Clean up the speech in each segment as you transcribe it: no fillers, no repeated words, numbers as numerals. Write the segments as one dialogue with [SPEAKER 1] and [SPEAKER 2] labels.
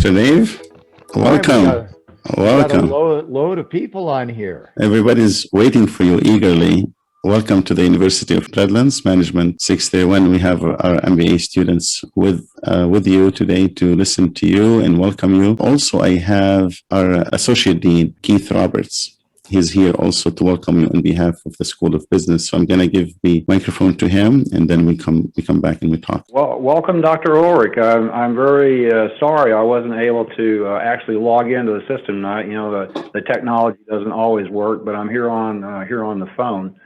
[SPEAKER 1] Dr. Dave, welcome.
[SPEAKER 2] We got a
[SPEAKER 1] Welcome.
[SPEAKER 2] load of people on here.
[SPEAKER 1] Everybody's waiting for you eagerly. Welcome to the University of Redlands Management 601. We have our MBA students with you today to listen to you and welcome you. Also, I have our Associate Dean, Keith Roberts. He's here also to welcome you on behalf of the School of Business. So I'm going to give the microphone to him, and then we come back and we talk.
[SPEAKER 3] Well, welcome, Dr. Ulrich. I'm very sorry I wasn't able to actually log into the system tonight. You know, the technology doesn't always work, but I'm here on the phone.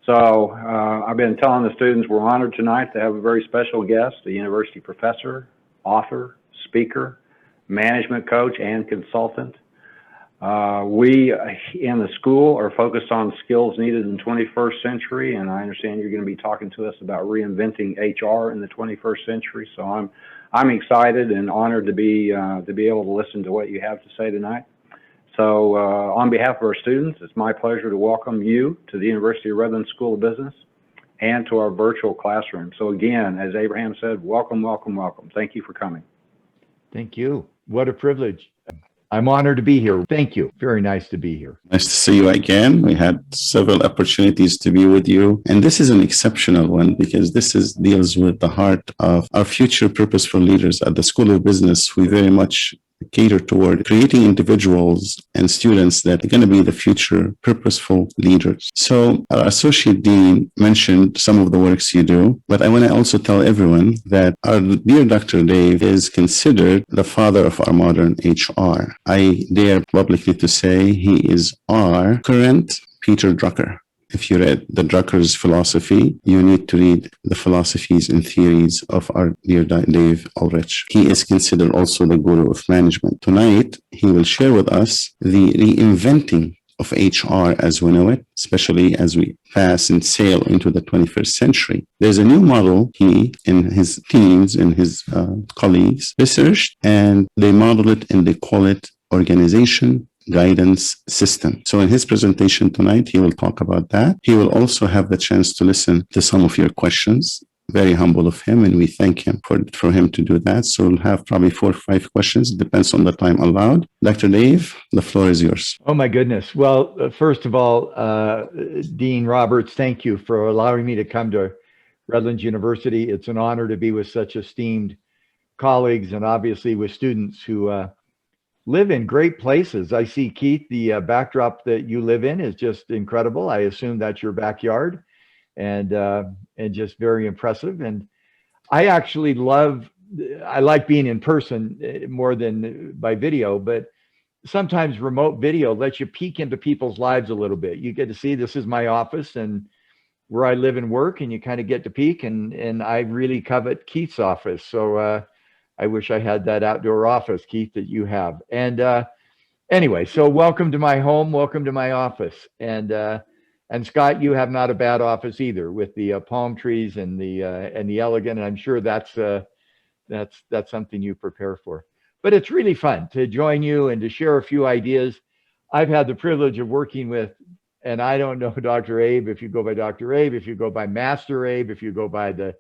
[SPEAKER 3] So I've been telling the students we're honored tonight to have a very special guest, a university professor, author, speaker, management coach, and consultant. We in the school are focused on skills needed in the 21st century, and I understand you're going to be talking to us about reinventing HR in the 21st century. So I'm excited and honored to be able to listen to what you have to say tonight. So on behalf of our students, it's my pleasure to welcome you to the University of Redlands School of Business and to our virtual classroom. So again, as Abraham said, welcome, welcome, welcome. Thank you for coming.
[SPEAKER 2] Thank you. What a privilege. I'm honored to be here. Thank you. Very nice to be here.
[SPEAKER 1] Nice to see you again. We had several opportunities to be with you. And this is an exceptional one because this deals with the heart of our future purposeful leaders. At the School of Business, we very much cater toward creating individuals and students that are going to be the future purposeful leaders. So our Associate Dean mentioned some of the works you do, but I want to also tell everyone that our dear Dr. Dave is considered the father of our modern HR. I dare publicly to say he is our current Peter Drucker. If you read the Drucker's philosophy, you need to read the philosophies and theories of our dear Dave Ulrich. He is considered also the guru of management. Tonight, he will share with us the reinventing of HR as we know it, especially as we pass and sail into the 21st century. There's a new model he and his teams and his colleagues researched, and they model it and they call it organization guidance system. So in his presentation tonight, he will talk about that. He will also have the chance to listen to some of your questions. Very humble of him, and we thank him for him to do that. So we'll have probably 4 or 5 questions. It depends on the time allowed. Dr. Dave, the floor is yours.
[SPEAKER 2] Oh my goodness. Well, first of all, Dean Roberts, thank you for allowing me to come to Redlands University. It's an honor to be with such esteemed colleagues and obviously with students who live in great places. I see, Keith, the backdrop that you live in is just incredible. I assume that's your backyard, and just very impressive. And I actually I like being in person more than by video, but sometimes remote video lets you peek into people's lives a little bit. You get to see, this is my office and where I live and work, and you kind of get to peek, and I really covet Keith's office. So I wish I had that outdoor office, Keith, that you have. And anyway, so welcome to my home, welcome to my office. And Scott, you have not a bad office either, with the palm trees and the elegant. And I'm sure that's something you prepare for. But it's really fun to join you and to share a few ideas. I've had the privilege of working with, and I don't know Dr. Abe, if you go by Dr. Abe, if you go by Master Abe, if you go by the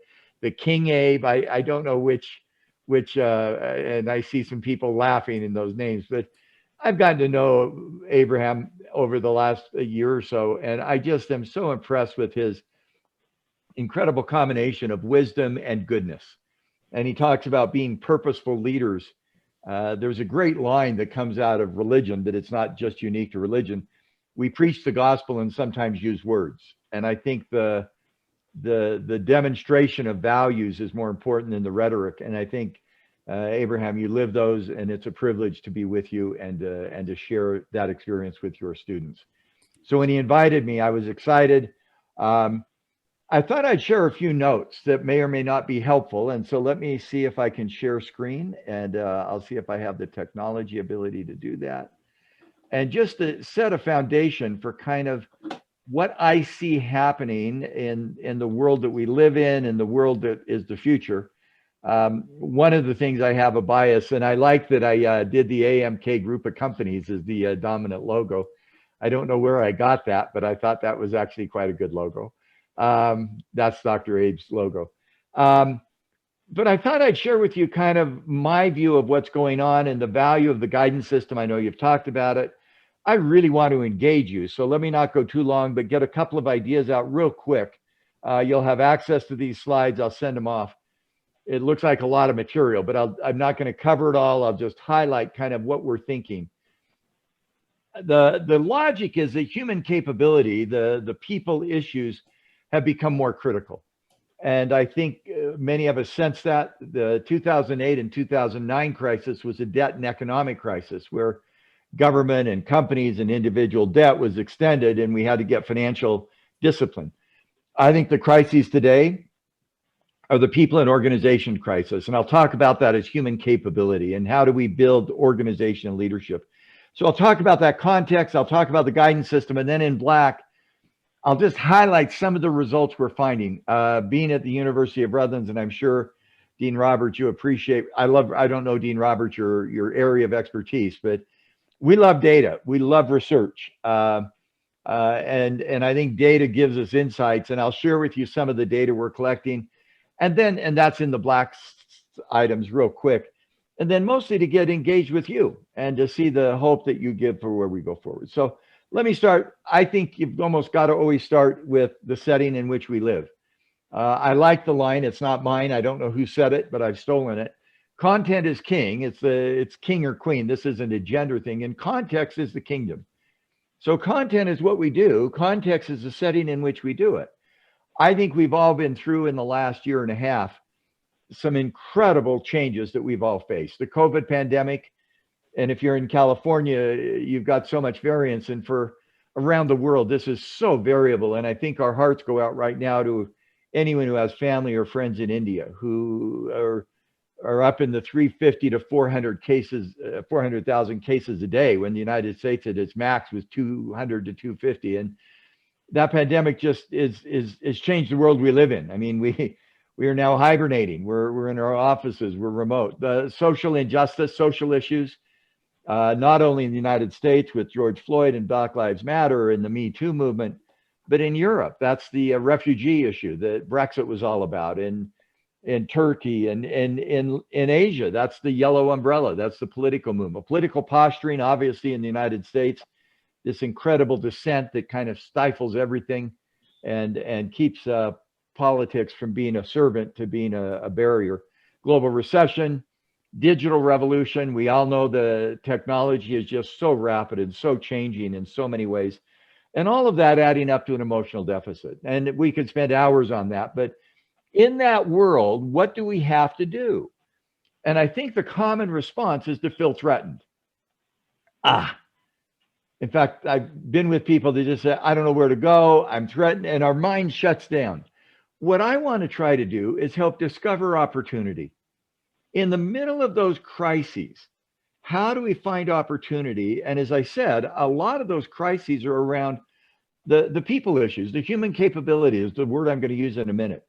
[SPEAKER 2] King Abe, I don't know which, and I see some people laughing in those names, but I've gotten to know Abraham over the last year or so, and I just am so impressed with his incredible combination of wisdom and goodness. And he talks about being purposeful leaders. There's a great line that comes out of religion, but it's not just unique to religion. We preach the gospel and sometimes use words. And I think the demonstration of values is more important than the rhetoric. And I think, Abraham, you live those, and it's a privilege to be with you and to share that experience with your students. So when he invited me, I was excited. I thought I'd share a few notes that may or may not be helpful. And so let me see if I can share screen, and I'll see if I have the technology ability to do that. And just to set a foundation for kind of what I see happening in the world that we live in and the world that is the future. One of the things I have a bias, and I like that I did the AMK group of companies as the dominant logo. I don't know where I got that, but I thought that was actually quite a good logo. That's Dr. Abe's logo. but I thought I'd share with you kind of my view of what's going on and the value of the guidance system. I know you've talked about it. I really want to engage you. So let me not go too long, but get a couple of ideas out real quick. You'll have access to these slides. I'll send them off. It looks like a lot of material, but I'm not going to cover it all. I'll just highlight kind of what we're thinking. The logic is that human capability, the people issues have become more critical. And I think many of us sense that the 2008 and 2009 crisis was a debt and economic crisis where government and companies and individual debt was extended and we had to get financial discipline. I think the crises today are the people and organization crisis. And I'll talk about that as human capability and how do we build organization and leadership. So I'll talk about that context. I'll talk about the guidance system. And then in black, I'll just highlight some of the results we're finding. Being at the University of Redlands, and I'm sure, Dean Roberts, you appreciate, I don't know, Dean Roberts, your area of expertise, but we love data. We love research. And I think data gives us insights. And I'll share with you some of the data we're collecting. And that's in the black items real quick. And then mostly to get engaged with you and to see the hope that you give for where we go forward. So let me start. I think you've almost got to always start with the setting in which we live. I like the line. It's not mine. I don't know who said it, but I've stolen it. Content is king. It's king or queen. This isn't a gender thing. And context is the kingdom. So content is what we do. Context is the setting in which we do it. I think we've all been through in the last year and a half some incredible changes that we've all faced. The COVID pandemic, and if you're in California, you've got so much variance. And for around the world, this is so variable. And I think our hearts go out right now to anyone who has family or friends in India who are up in the 350 to 400 cases, 400,000 cases a day, when the United States at its max was 200 to 250. And that pandemic just is changed the world we live in. I mean, we are now hibernating. We're in our offices. We're remote. The social injustice, social issues, not only in the United States with George Floyd and Black Lives Matter and the Me Too movement, but in Europe, that's the refugee issue that Brexit was all about. In Turkey and in Asia, that's the yellow umbrella. That's the political movement. Political posturing, obviously, in the United States, this incredible dissent that kind of stifles everything and keeps politics from being a servant to being a barrier. Global recession, digital revolution. We all know the technology is just so rapid and so changing in so many ways. And all of that adding up to an emotional deficit. And we could spend hours on that. But in that world, what do we have to do? And I think the common response is to feel threatened. In fact, I've been with people that just say, I don't know where to go. I'm threatened. And our mind shuts down. What I want to try to do is help discover opportunity. In the middle of those crises, how do we find opportunity? And as I said, a lot of those crises are around the people issues, the human capability is the word I'm going to use in a minute.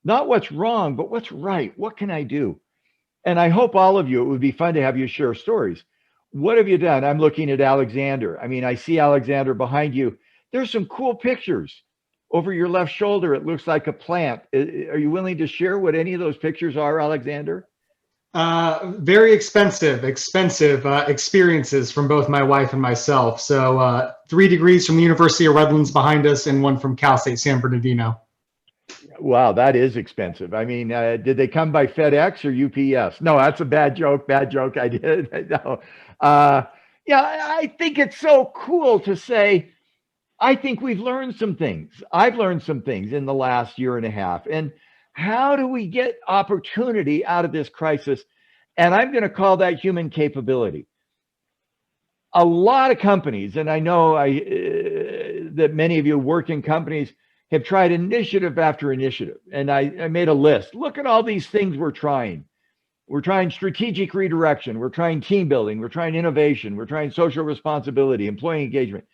[SPEAKER 2] Not what's wrong, but what's right. What can I do? And I hope all of you, it would be fun to have you share stories. What have you done? I'm looking at Alexander. I mean, I see Alexander behind you. There's some cool pictures. Over your left shoulder, it looks like a plant. Are you willing to share what any of those pictures are, Alexander?
[SPEAKER 4] Very expensive experiences from both my wife and myself. So 3 degrees from the University of Redlands behind us and 1 from Cal State San Bernardino.
[SPEAKER 2] Wow, that is expensive. I mean, did they come by FedEx or UPS? No, that's a bad joke. Bad joke. I did. No. Yeah, I think it's so cool to say, I think we've learned some things. I've learned some things in the last year and a half. And how do we get opportunity out of this crisis? And I'm going to call that human capability. A lot of companies, and I know that many of you work in companies, have tried initiative after initiative. And I made a list. Look at all these things we're trying. We're trying strategic redirection. We're trying team building. We're trying innovation. We're trying social responsibility, employee engagement.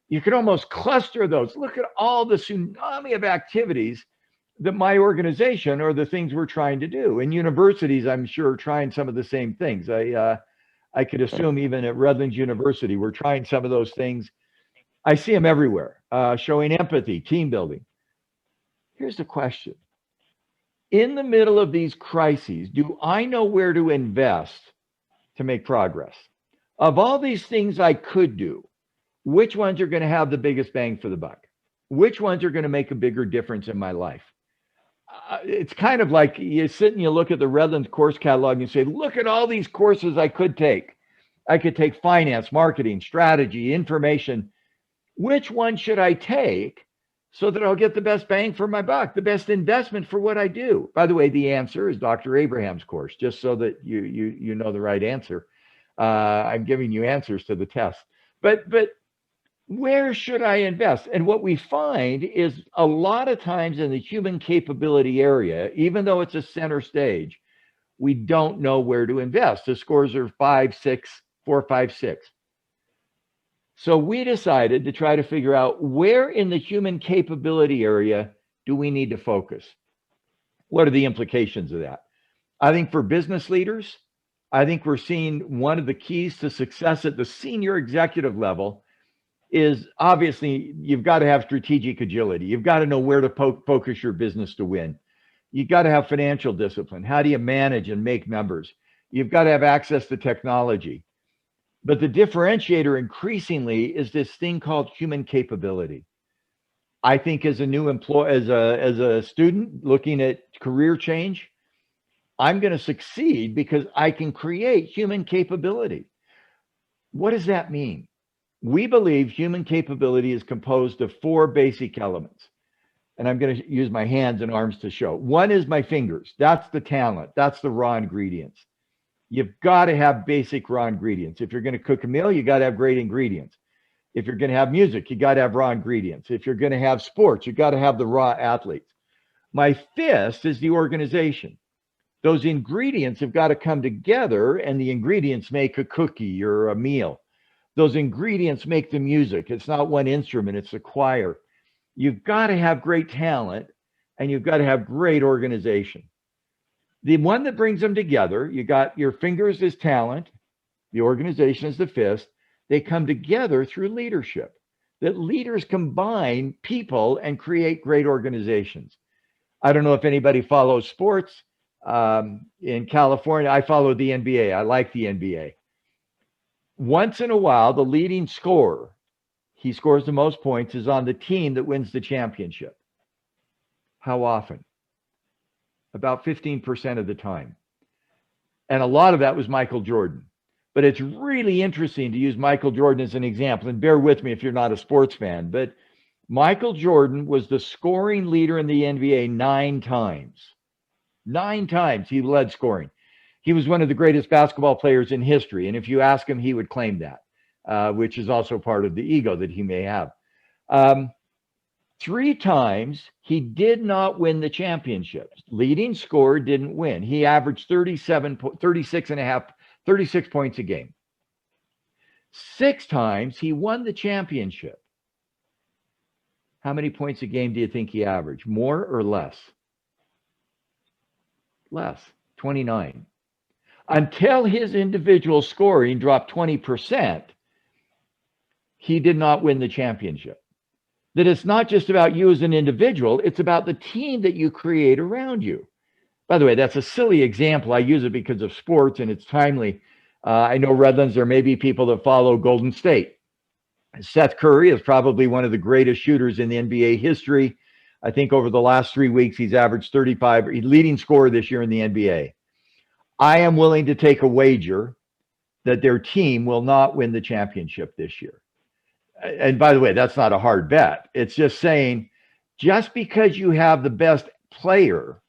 [SPEAKER 2] You could almost cluster those. Look at all the tsunami of activities that my organization or the things we're trying to do. And universities, I'm sure, are trying some of the same things. I could assume even at Redlands University, we're trying some of those things. I see them everywhere, showing empathy, team building. Here's the question. In the middle of these crises, do I know where to invest to make progress? Of all these things I could do, which ones are going to have the biggest bang for the buck? Which ones are going to make a bigger difference in my life? It's kind of like you sit and you look at the Redlands course catalog and you say, look at all these courses I could take. I could take finance, marketing, strategy, information. Which one should I take so that I'll get the best bang for my buck, the best investment for what I do? By the way, the answer is Dr. Abraham's course, just so that you know the right answer. I'm giving you answers to the test. But where should I invest? And what we find is a lot of times in the human capability area, even though it's a center stage, we don't know where to invest. The scores are 5, 6, 4, 5, 6. So we decided to try to figure out where in the human capability area do we need to focus? What are the implications of that? I think for business leaders, I think we're seeing one of the keys to success at the senior executive level is obviously you've got to have strategic agility. You've got to know where to focus your business to win. You've got to have financial discipline. How do you manage and make numbers? You've got to have access to technology. But the differentiator increasingly is this thing called human capability. I think as a new employee, as a student looking at career change, I'm going to succeed because I can create human capability. What does that mean? We believe human capability is composed of 4 basic elements. And I'm going to use my hands and arms to show. One is my fingers. That's the talent. That's the raw ingredients. You've got to have basic raw ingredients. If you're going to cook a meal, you got to have great ingredients. If you're going to have music, you got to have raw ingredients. If you're going to have sports, you got to have the raw athletes. My fifth is the organization. Those ingredients have got to come together, and the ingredients make a cookie or a meal. Those ingredients make the music. It's not one instrument, it's a choir. You've got to have great talent, and you've got to have great organization. The one that brings them together, you got your fingers as talent, the organization is the fist. They come together through leadership. That leaders combine people and create great organizations. I don't know if anybody follows sports. In California, I follow the NBA. I like the NBA. Once in a while, the leading scorer, he scores the most points, is on the team that wins the championship. How often? About 15% of the time. And a lot of that was Michael Jordan. But it's really interesting to use Michael Jordan as an example. And bear with me if you're not a sports fan, but Michael Jordan was the scoring leader in the NBA 9 times. 9 times he led scoring. He was one of the greatest basketball players in history. And if you ask him, he would claim that, which is also part of the ego that he may have. 3 times he did not win the championship. Leading scorer didn't win. He averaged 36 points a game. 6 times he won the championship. How many points a game do you think he averaged? More or less? Less, 29. Until his individual scoring dropped 20%, he did not win the championship. That it's not just about you as an individual, it's about the team that you create around you. By the way, that's a silly example. I use it because of sports and it's timely. I know Redlands, there may be people that follow Golden State. Seth Curry is probably one of the greatest shooters in the NBA history. I think over the last 3 weeks, he's averaged 35, leading scorer this year in the NBA. I am willing to take a wager that their team will not win the championship this year. And by the way, that's not a hard bet. It's just saying, just because you have the best player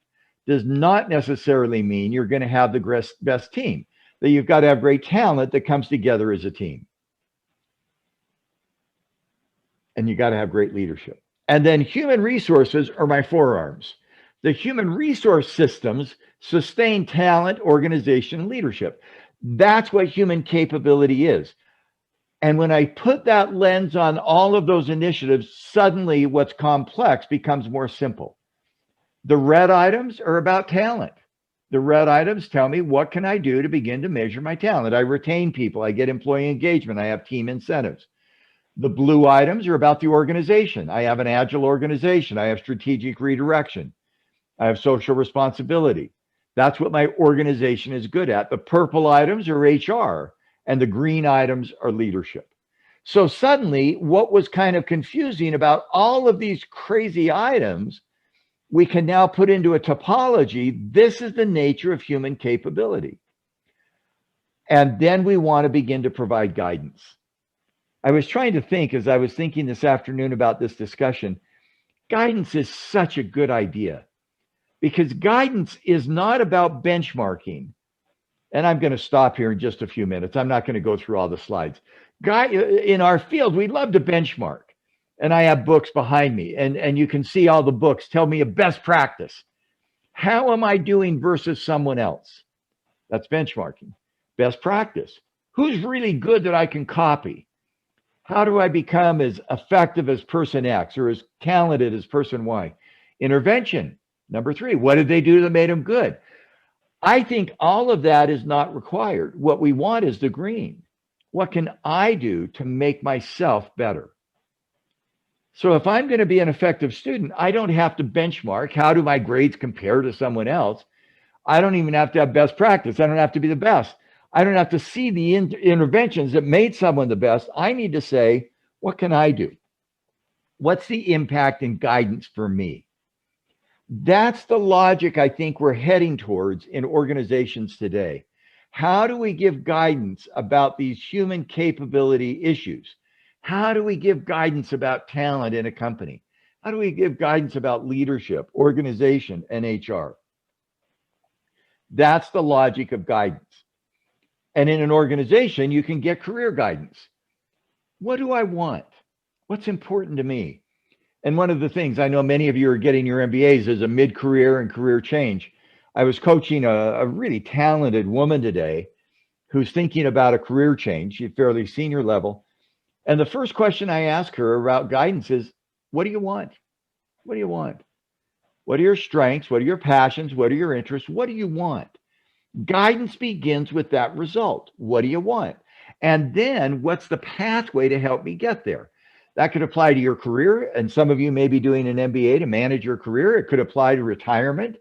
[SPEAKER 2] does not necessarily mean you're going to have the best team. That you've got to have great talent that comes together as a team. And you got to have great leadership. And then human resources are my forearms. The human resource systems sustain talent, organization, and leadership. That's what human capability is. And when I put that lens on all of those initiatives, suddenly what's complex becomes more simple. The red items are about talent. The red items tell me, what can I do to begin to measure my talent? I retain people. I get employee engagement. I have team incentives. The blue items are about the organization. I have an agile organization. I have strategic redirection. I have social responsibility. That's what my organization is good at. The purple items are HR and the green items are leadership. So suddenly what was kind of confusing about all of these crazy items, we can now put into a topology. This is the nature of human capability. And then we want to begin to provide guidance. I was trying to think as I was thinking this afternoon about this discussion, guidance is such a good idea because guidance is not about benchmarking. And I'm going to stop here in just a few minutes. I'm not going to go through all the slides. In our field, we love to benchmark. And I have books behind me, and you can see all the books tell me a best practice. How am I doing versus someone else? That's benchmarking. Best practice. Who's really good that I can copy? How do I become as effective as person X or as talented as person Y? Intervention. Number 3, what did they do that made them good? I think all of that is not required. What we want is the green. What can I do to make myself better? So if I'm going to be an effective student, I don't have to benchmark. How do my grades compare to someone else? I don't even have to have best practice. I don't have to be the best. I don't have to see the interventions that made someone the best. I need to say, what can I do? What's the impact and guidance for me? That's the logic I think we're heading towards in organizations today. How do we give guidance about these human capability issues? How do we give guidance about talent in a company? How do we give guidance about leadership, organization, and HR? That's the logic of guidance. And in an organization, you can get career guidance. What do I want? What's important to me? And one of the things I know many of you are getting your MBAs is a mid-career and career change. I was coaching a really talented woman today who's thinking about a career change. She's fairly senior level. And the first question I ask her about guidance is, what do you want? What do you want? What are your strengths? What are your passions? What are your interests? What do you want? Guidance begins with that result. What do you want? And then what's the pathway to help me get there? That could apply to your career. And some of you may be doing an MBA to manage your career. It could apply to retirement.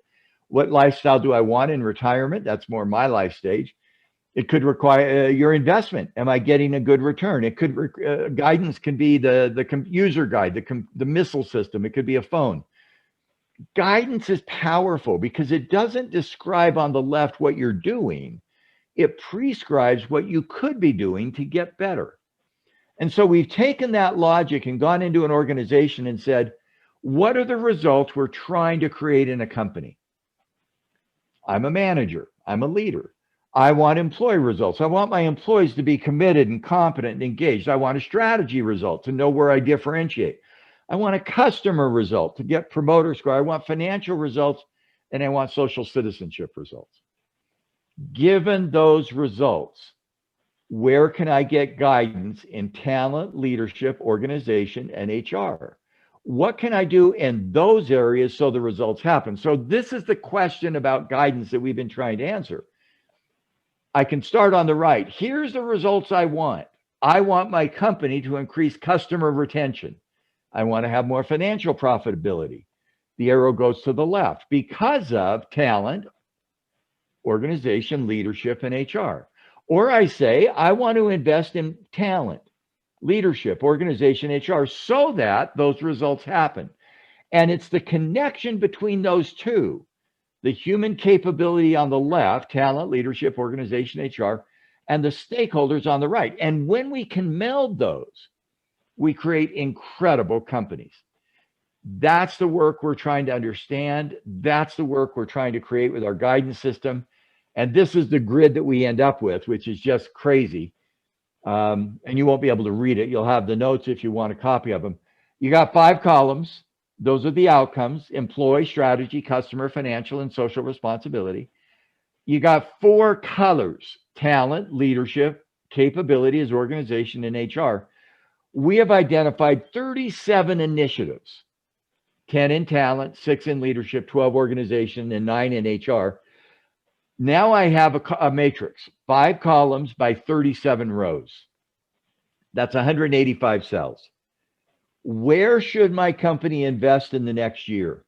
[SPEAKER 2] What lifestyle do I want in retirement? That's more my life stage. It could require your investment. Am I getting a good return? It could guidance can be the user guide, the missile system. It could be a phone. Guidance is powerful because it doesn't describe on the left what you're doing. It prescribes what you could be doing to get better. And so we've taken that logic and gone into an organization and said, what are the results we're trying to create in a company? I'm a manager. I'm a leader. I want employee results. I want my employees to be committed and competent and engaged. I want a strategy result to know where I differentiate. I want a customer result to get promoter score. I want financial results, and I want social citizenship results. Given those results, where can I get guidance in talent, leadership, organization, and HR? What can I do in those areas so the results happen? So this is the question about guidance that we've been trying to answer. I can start on the right. Here's the results I want. I want my company to increase customer retention. I want to have more financial profitability. The arrow goes to the left because of talent, organization, leadership, and HR. Or I say, I want to invest in talent, leadership, organization, HR, so that those results happen. And it's the connection between those two, the human capability on the left, talent, leadership, organization, HR, and the stakeholders on the right. And when we can meld those, we create incredible companies. That's the work we're trying to understand. That's the work we're trying to create with our guidance system. And this is the grid that we end up with, which is just crazy. And you won't be able to read it. You'll have the notes if you want a copy of them. You got 5 columns. Those are the outcomes: employee, strategy, customer, financial, and social responsibility. You got 4 colors: talent, leadership, capability as organization, and HR. We have identified 37 initiatives, 10 in talent, 6 in leadership, 12 organization, and 9 in HR. Now I have a matrix, 5 columns by 37 rows. That's 185 cells. Where should my company invest in the next year?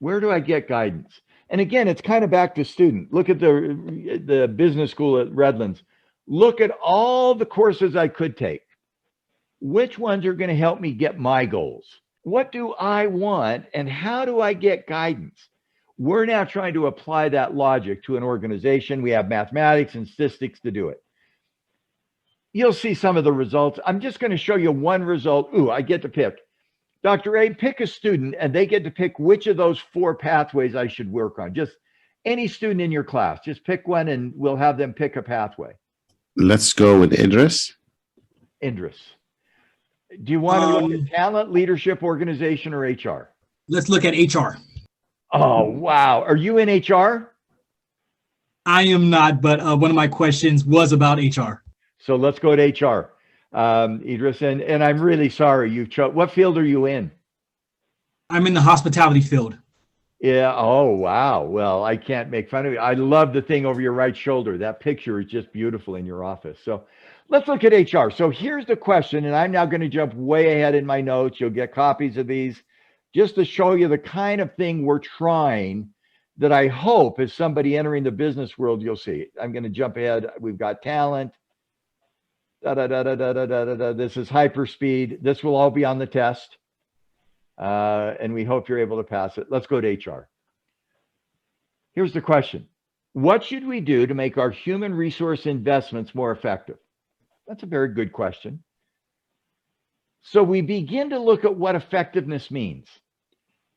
[SPEAKER 2] Where do I get guidance? And again, it's kind of back to student. Look at the business school at Redlands. Look at all the courses I could take. Which ones are going to help me get my goals? What do I want and how do I get guidance? We're now trying to apply that logic to an organization. We have mathematics and statistics to do it. You'll see some of the results. I'm just going to show you one result. Ooh, I get to pick. Dr. Abe, pick a student and they get to pick which of those 4 pathways I should work on. Just any student in your class, just pick one and we'll have them pick a pathway.
[SPEAKER 1] Let's go with Idris.
[SPEAKER 2] Idris. Do you want to look at talent, leadership, organization, or HR?
[SPEAKER 5] Let's look at HR.
[SPEAKER 2] Oh, wow. Are you in HR?
[SPEAKER 5] I am not, but one of my questions was about HR.
[SPEAKER 2] So let's go to HR. Idris, and I'm really sorry you chose. What field are you in?
[SPEAKER 5] I'm in the hospitality field.
[SPEAKER 2] Yeah. Oh, wow. Well, I can't make fun of you. I love the thing over your right shoulder. That picture is just beautiful in your office. So let's look at HR. So here's the question, and I'm now going to jump way ahead in my notes. You'll get copies of these just to show you the kind of thing we're trying that I hope as somebody entering the business world, you'll see. I'm going to jump ahead. We've got talent. This is hyperspeed. This will all be on the test. And we hope you're able to pass it. Let's go to HR. Here's the question. What should we do to make our human resource investments more effective? That's a very good question. So we begin to look at what effectiveness means.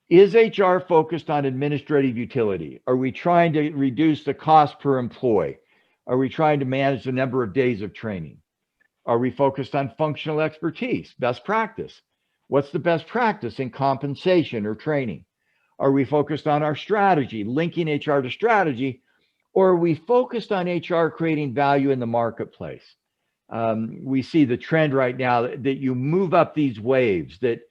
[SPEAKER 2] Is HR focused on administrative utility? Are we trying to reduce the cost per employee? Are we trying to manage the number of days of training? Are we focused on functional expertise, best practice? What's the best practice in compensation or training? Are we focused on our strategy, linking HR to strategy? Or are we focused on HR creating value in the marketplace? We see the trend right now that you move up these waves, that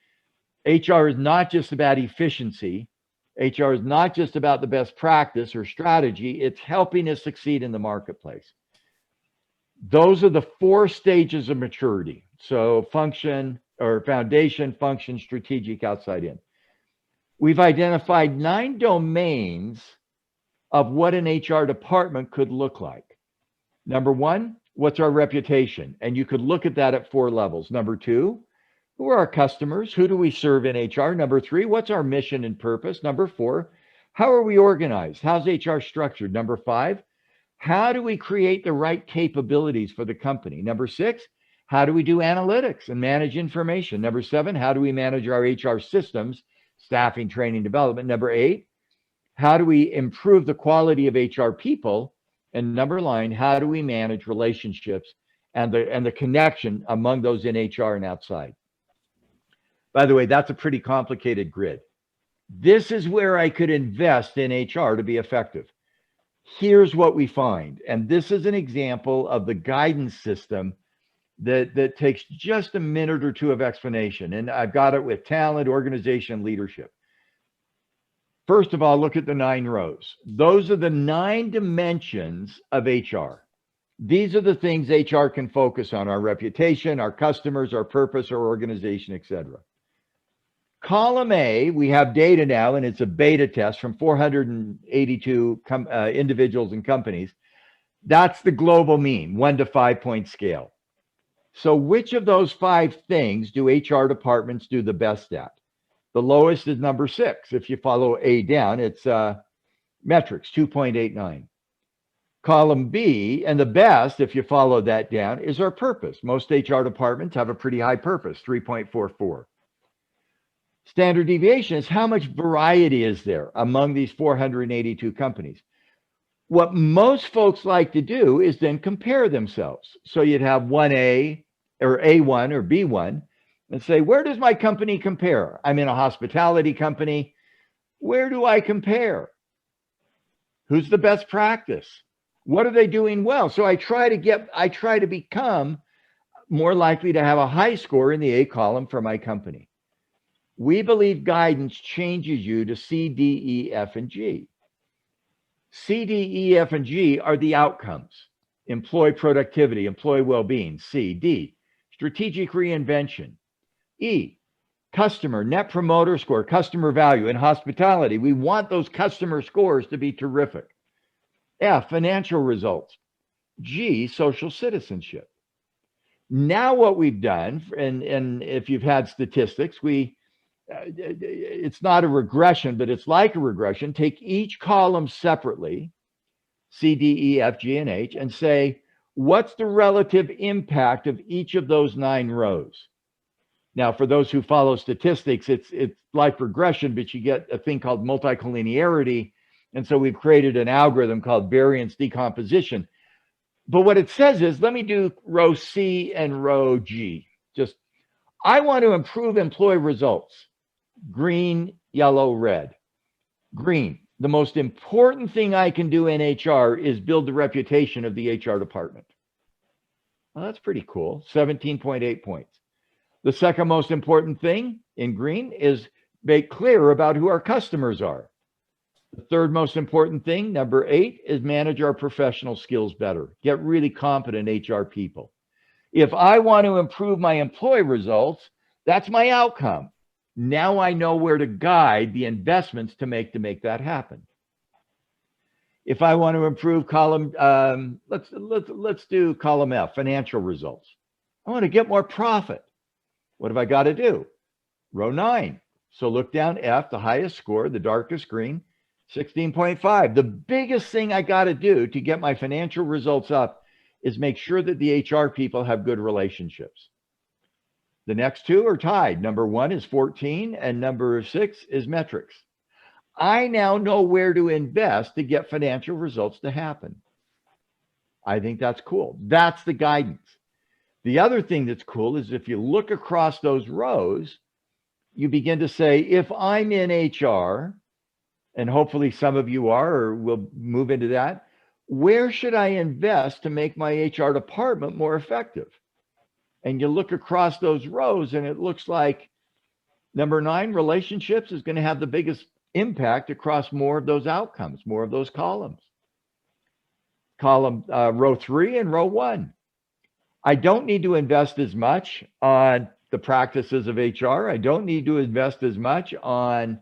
[SPEAKER 2] HR is not just about efficiency. HR is not just about the best practice or strategy. It's helping us succeed in the marketplace. Those are the 4 stages of maturity. So function or foundation, function, strategic, outside in. We've identified 9 domains of what an HR department could look like. Number 1, what's our reputation? And you could look at that at 4 levels. Number 2, who are our customers? Who do we serve in HR? Number 3, what's our mission and purpose? Number 4, how are we organized? How's HR structured? Number 5, how do we create the right capabilities for the company? Number 6, how do we do analytics and manage information? Number 7, how do we manage our HR systems, staffing, training, development? Number 8, how do we improve the quality of HR people? And number 9, how do we manage relationships and the connection among those in HR and outside? By the way, that's a pretty complicated grid. This is where I could invest in HR to be effective. Here's what we find. And this is an example of the guidance system that takes just a minute or 2 of explanation. And I've got it with talent, organization, leadership. First of all, look at the 9 rows. Those are the 9 dimensions of HR. These are the things HR can focus on: our reputation, our customers, our purpose, our organization, etc. Column A, we have data now, and it's a beta test from 482 individuals and companies. That's the global mean, 1 to 5 point scale. So which of those 5 things do HR departments do the best at? The lowest is number 6. If you follow A down, it's metrics, 2.89. Column B, and the best, if you follow that down, is our purpose. Most HR departments have a pretty high purpose, 3.44. Standard deviation is how much variety is there among these 482 companies. What most folks like to do is then compare themselves. So you'd have 1A or A1 or B1 and say, where does my company compare? I'm in a hospitality company. Where do I compare? Who's the best practice? What are they doing well? So I try to become more likely to have a high score in the A column for my company. We believe guidance changes you to C, D, E, F, and G. C, D, E, F, and G are the outcomes. Employee productivity, employee well-being. C, D, strategic reinvention. E, Customer, net promoter score, customer value. In hospitality, we want those customer scores to be terrific. F, financial results. G, social citizenship. Now what we've done, and if you've had statistics, it's not a regression, but it's like a regression. Take each column separately, C, D, E, F, G, and H, and say, what's the relative impact of each of those 9 rows? Now, for those who follow statistics, it's like regression, but you get a thing called multicollinearity. And so we've created an algorithm called variance decomposition. But what it says is, let me do row C and row G. Just, I want to improve employee results. Green, yellow, red. Green, the most important thing I can do in HR is build the reputation of the HR department. Well, that's pretty cool, 17.8 points. The second most important thing in green is make clear about who our customers are. The third most important thing, number 8, is manage our professional skills better. Get really competent HR people. If I want to improve my employee results, that's my outcome. Now I know where to guide the investments to make that happen. If I want to improve column, let's do column F, financial results. I want to get more profit. What have I got to do? Row 9. So look down F, the highest score, the darkest green, 16.5. The biggest thing I got to do to get my financial results up is make sure that the HR people have good relationships. The next 2 are tied. Number 1 is 14 and number 6 is metrics. I now know where to invest to get financial results to happen. I think that's cool. That's the guidance. The other thing that's cool is if you look across those rows, you begin to say, if I'm in HR, and hopefully some of you are, or will move into that, where should I invest to make my HR department more effective? And you look across those rows and it looks like number 9, relationships, is going to have the biggest impact across more of those outcomes, more of those columns. Row 3 and row 1. I don't need to invest as much on the practices of HR. I don't need to invest as much on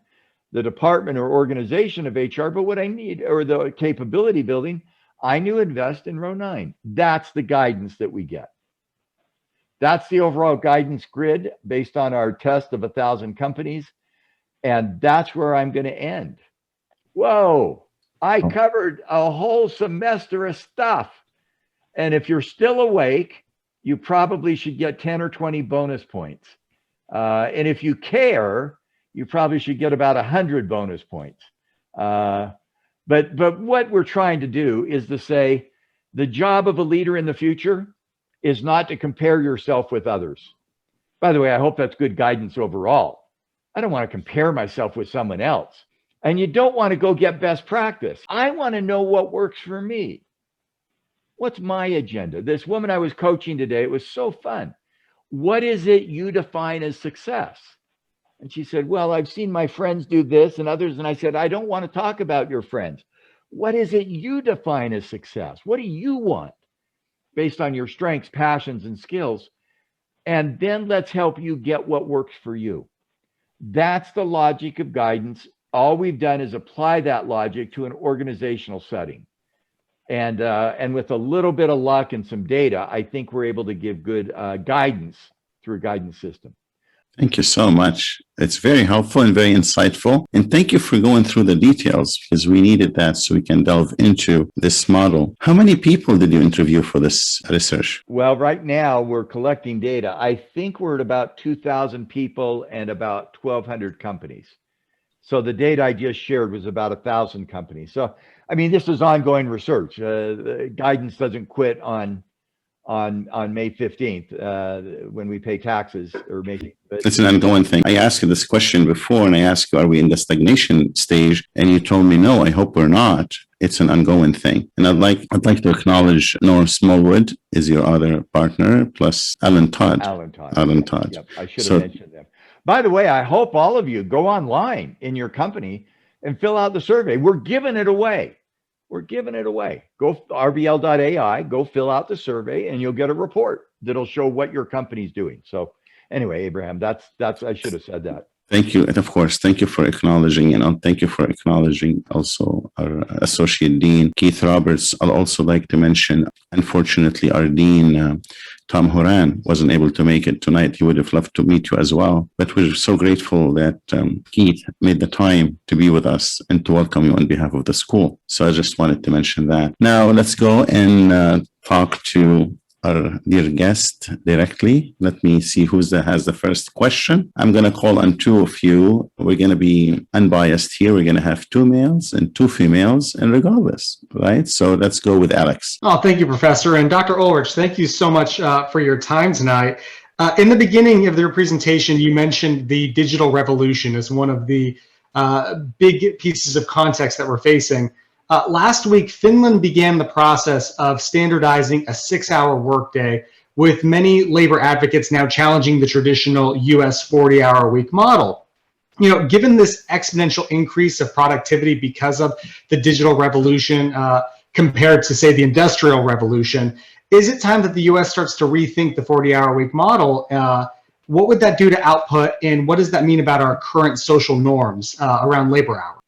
[SPEAKER 2] the department or organization of HR, but what I need, or the capability building, I need to invest in row 9. That's the guidance that we get. That's the overall guidance grid based on our test of 1,000 companies. And that's where I'm going to end. Whoa, I covered a whole semester of stuff. And if you're still awake, you probably should get 10 or 20 bonus points. And if you care, you probably should get about 100 bonus points. But what we're trying to do is to say, the job of a leader in the future is not to compare yourself with others. By the way, I hope that's good guidance overall. I don't want to compare myself with someone else. And you don't want to go get best practice. I want to know what works for me. What's my agenda? This woman I was coaching today, it was so fun. What is it you define as success? And she said, well, I've seen my friends do this and others. And I said, I don't want to talk about your friends. What is it you define as success? What do you want based on your strengths, passions, and skills? And then let's help you get what works for you. That's the logic of guidance. All we've done is apply that logic to an organizational setting. And with a little bit of luck and some data, I think we're able to give good guidance through a guidance system.
[SPEAKER 1] Thank you so much. It's very helpful and very insightful. And thank you for going through the details, because we needed that so we can delve into this model. How many people did you interview for this research?
[SPEAKER 2] Well, right now we're collecting data. I think we're at about 2,000 people and about 1,200 companies. So the data I just shared was about 1,000 companies. So, I mean, this is ongoing research. Guidance doesn't quit on May 15th when we pay taxes or make.
[SPEAKER 1] It's an ongoing thing. I asked you this question before, and I asked you, are we in the stagnation stage? And you told me, no, I hope we're not. It's an ongoing thing. And I'd like to acknowledge Nora Smallwood is your other partner, plus Alan Todd.
[SPEAKER 2] Alan Todd. Yep, I should have mentioned them. By the way, I hope all of you go online in your company and fill out the survey. We're giving it away. We're giving it away. Go rbl.ai, go fill out the survey, and you'll get a report that'll show what your company's doing. So, Anyway, Abraham, that's I should have said that.
[SPEAKER 1] Thank you. And of course, thank you for acknowledging, and thank you for acknowledging also our Associate Dean, Keith Roberts. I'd also like to mention, unfortunately, our Dean, Tom Horan, wasn't able to make it tonight. He would have loved to meet you as well. But we're so grateful that Keith made the time to be with us and to welcome you on behalf of the school. So I just wanted to mention that. Now, let's go and talk to our dear guest directly. Let me see who has the first question. I'm going to call on two of you. We're going to be unbiased here. We're going to have two males and two females, and regardless, right? So let's go with Alex.
[SPEAKER 4] Oh, thank you, Professor. And Dr. Ulrich, thank you so much for your time tonight. In the beginning of your presentation, you mentioned the digital revolution as one of the big pieces of context that we're facing. Last week, Finland began the process of standardizing a 6-hour workday, with many labor advocates now challenging the traditional US 40-hour week model. You know, given this exponential increase of productivity because of the digital revolution compared to, say, the industrial revolution, is it time that the US starts to rethink the 40-hour week model? What would that do to output, and what does that mean about our current social norms around labor hours?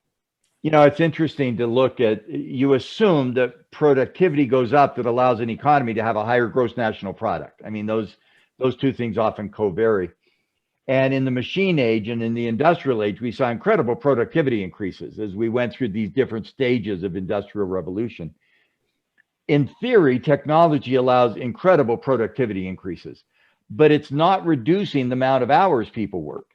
[SPEAKER 2] You know, it's interesting to look at, you assume that productivity goes up that allows an economy to have a higher gross national product. I mean, those two things often co-vary. And in the machine age and in the industrial age, we saw incredible productivity increases as we went through these different stages of industrial revolution. In theory, technology allows incredible productivity increases, but it's not reducing the amount of hours people work.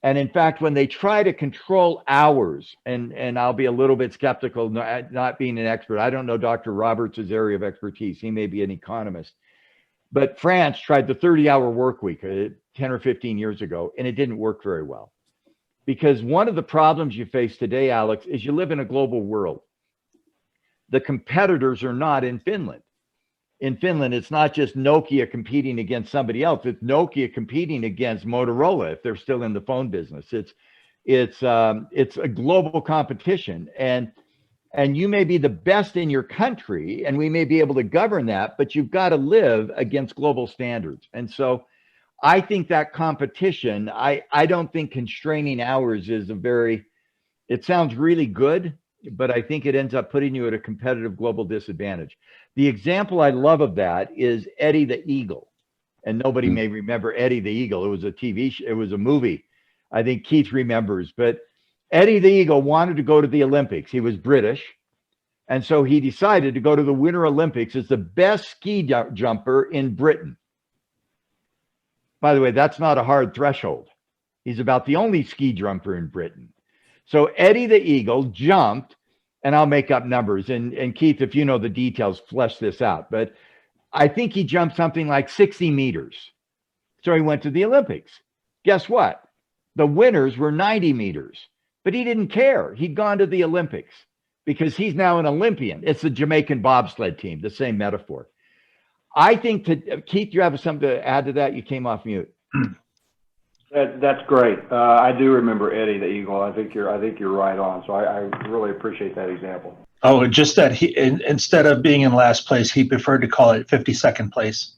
[SPEAKER 2] And in fact, when they try to control hours, and I'll be a little bit skeptical, not being an expert, I don't know Dr. Roberts' area of expertise, he may be an economist, but France tried the 30-hour work week 10 or 15 years ago, and it didn't work very well. Because one of the problems you face today, Alex, is you live in a global world. The competitors are not in Finland. In Finland, it's not just Nokia competing against somebody else. It's Nokia competing against Motorola if they're still in the phone business. It's a global competition, and you may be the best in your country, and we may be able to govern that, but you've got to live against global standards. And so, I think that competition. I don't think constraining hours is it sounds really good, but I think it ends up putting you at a competitive global disadvantage. The example I love of that is Eddie the Eagle. And nobody may remember Eddie the Eagle. It was a TV show, it was a movie. I think Keith remembers, but Eddie the Eagle wanted to go to the Olympics. He was British. And so he decided to go to the Winter Olympics as the best ski jumper in Britain. By the way, that's not a hard threshold. He's about the only ski jumper in Britain. So Eddie the Eagle jumped, and I'll make up numbers. And Keith, if you know the details, flesh this out. But I think he jumped something like 60 meters. So he went to the Olympics. Guess what? The winners were 90 meters. But he didn't care. He'd gone to the Olympics because he's now an Olympian. It's the Jamaican bobsled team, the same metaphor. I think, Keith, you have something to add to that? You came off mute.
[SPEAKER 3] That's great. I do remember Eddie the Eagle. I think you're right on. So I really appreciate that example.
[SPEAKER 6] Oh, just that he, instead of being in last place, he preferred to call it 52nd place.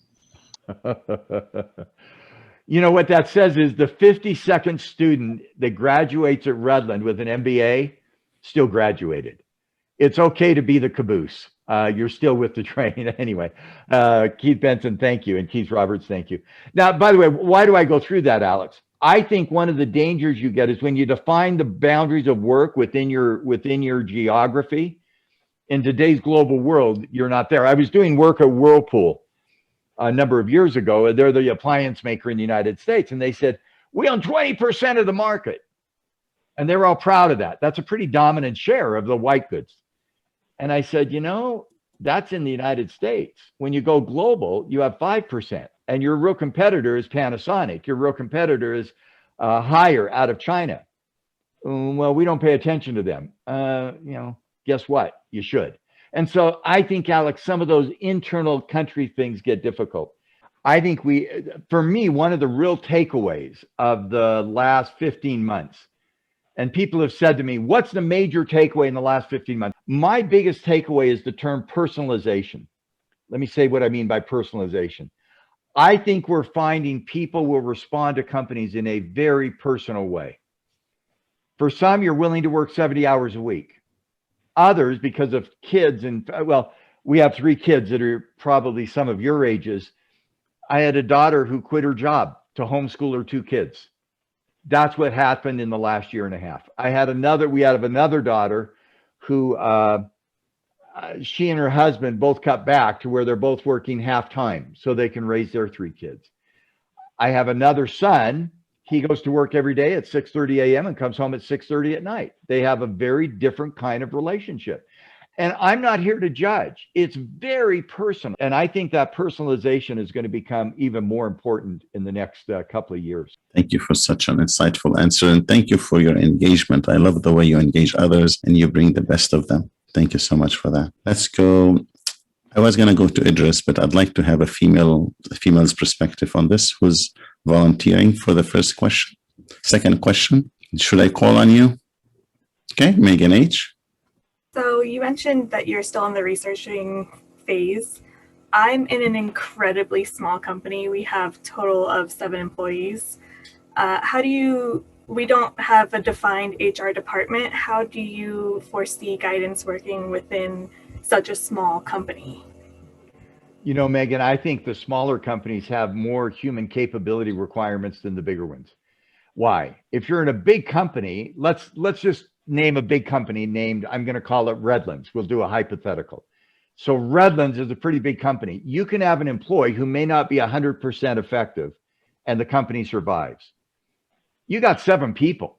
[SPEAKER 2] You know what that says is the 52nd student that graduates at Redlands with an MBA still graduated. It's okay to be the caboose. You're still with the train anyway. Keith Benson, thank you. And Keith Roberts, thank you. Now, by the way, why do I go through that, Alex? I think one of the dangers you get is when you define the boundaries of work within your geography. In today's global world, you're not there. I was doing work at Whirlpool a number of years ago, and they're the appliance maker in the United States. And they said, we own 20% of the market. And they're all proud of that. That's a pretty dominant share of the white goods. And I said, you know, that's in the United States. When you go global, you have 5%. And your real competitor is Panasonic. Your real competitor is Haier out of China. Well, we don't pay attention to them. You know, guess what? You should. And so I think, Alex, some of those internal country things get difficult. I think for me, one of the real takeaways of the last 15 months, and people have said to me, what's the major takeaway in the last 15 months? My biggest takeaway is the term personalization. Let me say what I mean by personalization. I think we're finding people will respond to companies in a very personal way. For some, you're willing to work 70 hours a week. Others, because of kids, and well, we have 3 kids that are probably some of your ages. I had a daughter who quit her job to homeschool her 2 kids. That's what happened in the last year and a half. We had another daughter who, she and her husband both cut back to where they're both working half time so they can raise their 3 kids. I have another son. He goes to work every day at 6:30 a.m. and comes home at 6:30 at night. They have a very different kind of relationship. And I'm not here to judge. It's very personal. And I think that personalization is going to become even more important in the next couple of years.
[SPEAKER 1] Thank you for such an insightful answer. And thank you for your engagement. I love the way you engage others and you bring the best of them. Thank you so much for that. Let's go. I was going to go to Idris, but I'd like to have a female's perspective on this, who's volunteering for the first question. Second question, should I call on you? Okay, Megan H.
[SPEAKER 7] So you mentioned that you're still in the researching phase. I'm in an incredibly small company. We have a total of 7 employees. We don't have a defined HR department. How do you foresee guidance working within such a small company?
[SPEAKER 2] You know, Megan, I think the smaller companies have more human capability requirements than the bigger ones. Why? If you're in a big company, let's just name a big company named, I'm going to call it Redlands. We'll do a hypothetical. So Redlands is a pretty big company. You can have an employee who may not be 100% effective and the company survives. You got 7 people.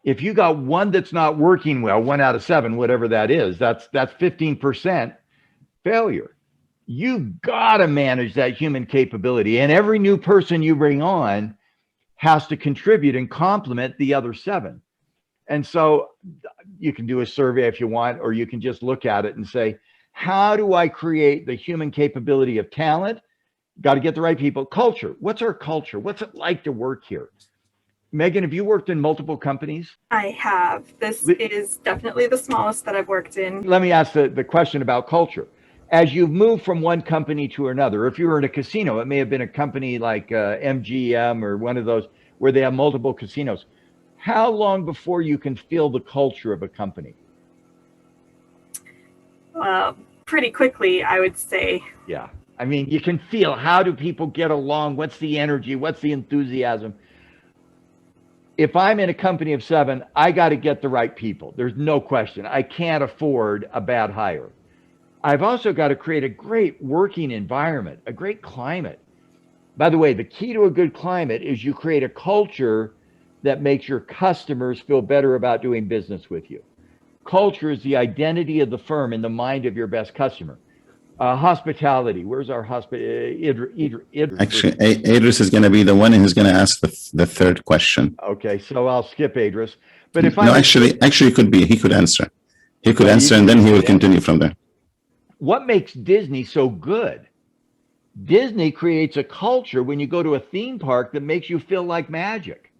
[SPEAKER 2] If you got one that's not working well, 1 out of 7, whatever that is, that's 15% failure. You got to manage that human capability. And every new person you bring on has to contribute and complement the other 7. And so you can do a survey if you want, or you can just look at it and say, how do I create the human capability of talent? Got to get the right people. Culture. What's our culture? What's it like to work here? Megan, have you worked in multiple companies?
[SPEAKER 7] I have. This is definitely the smallest that I've worked in.
[SPEAKER 2] Let me ask the question about culture. As you've moved from one company to another, if you were in a casino, it may have been a company like MGM or one of those where they have multiple casinos. How long before you can feel the culture of a company?
[SPEAKER 7] Pretty quickly, I would say.
[SPEAKER 2] Yeah. I mean, you can feel, how do people get along? What's the energy? What's the enthusiasm? If I'm in a company of 7, I got to get the right people. There's no question. I can't afford a bad hire. I've also got to create a great working environment, a great climate. By the way, the key to a good climate is you create a culture that makes your customers feel better about doing business with you. Culture is the identity of the firm in the mind of your best customer. Hospitality. Where's our Idris?
[SPEAKER 1] Actually, Idris is going to be the one who's going to ask the third question.
[SPEAKER 2] Okay, so I'll skip Idris. But if
[SPEAKER 1] actually, it could be, he could answer. He could answer and then he will continue from there.
[SPEAKER 2] What makes Disney so good? Disney creates a culture when you go to a theme park that makes you feel like magic.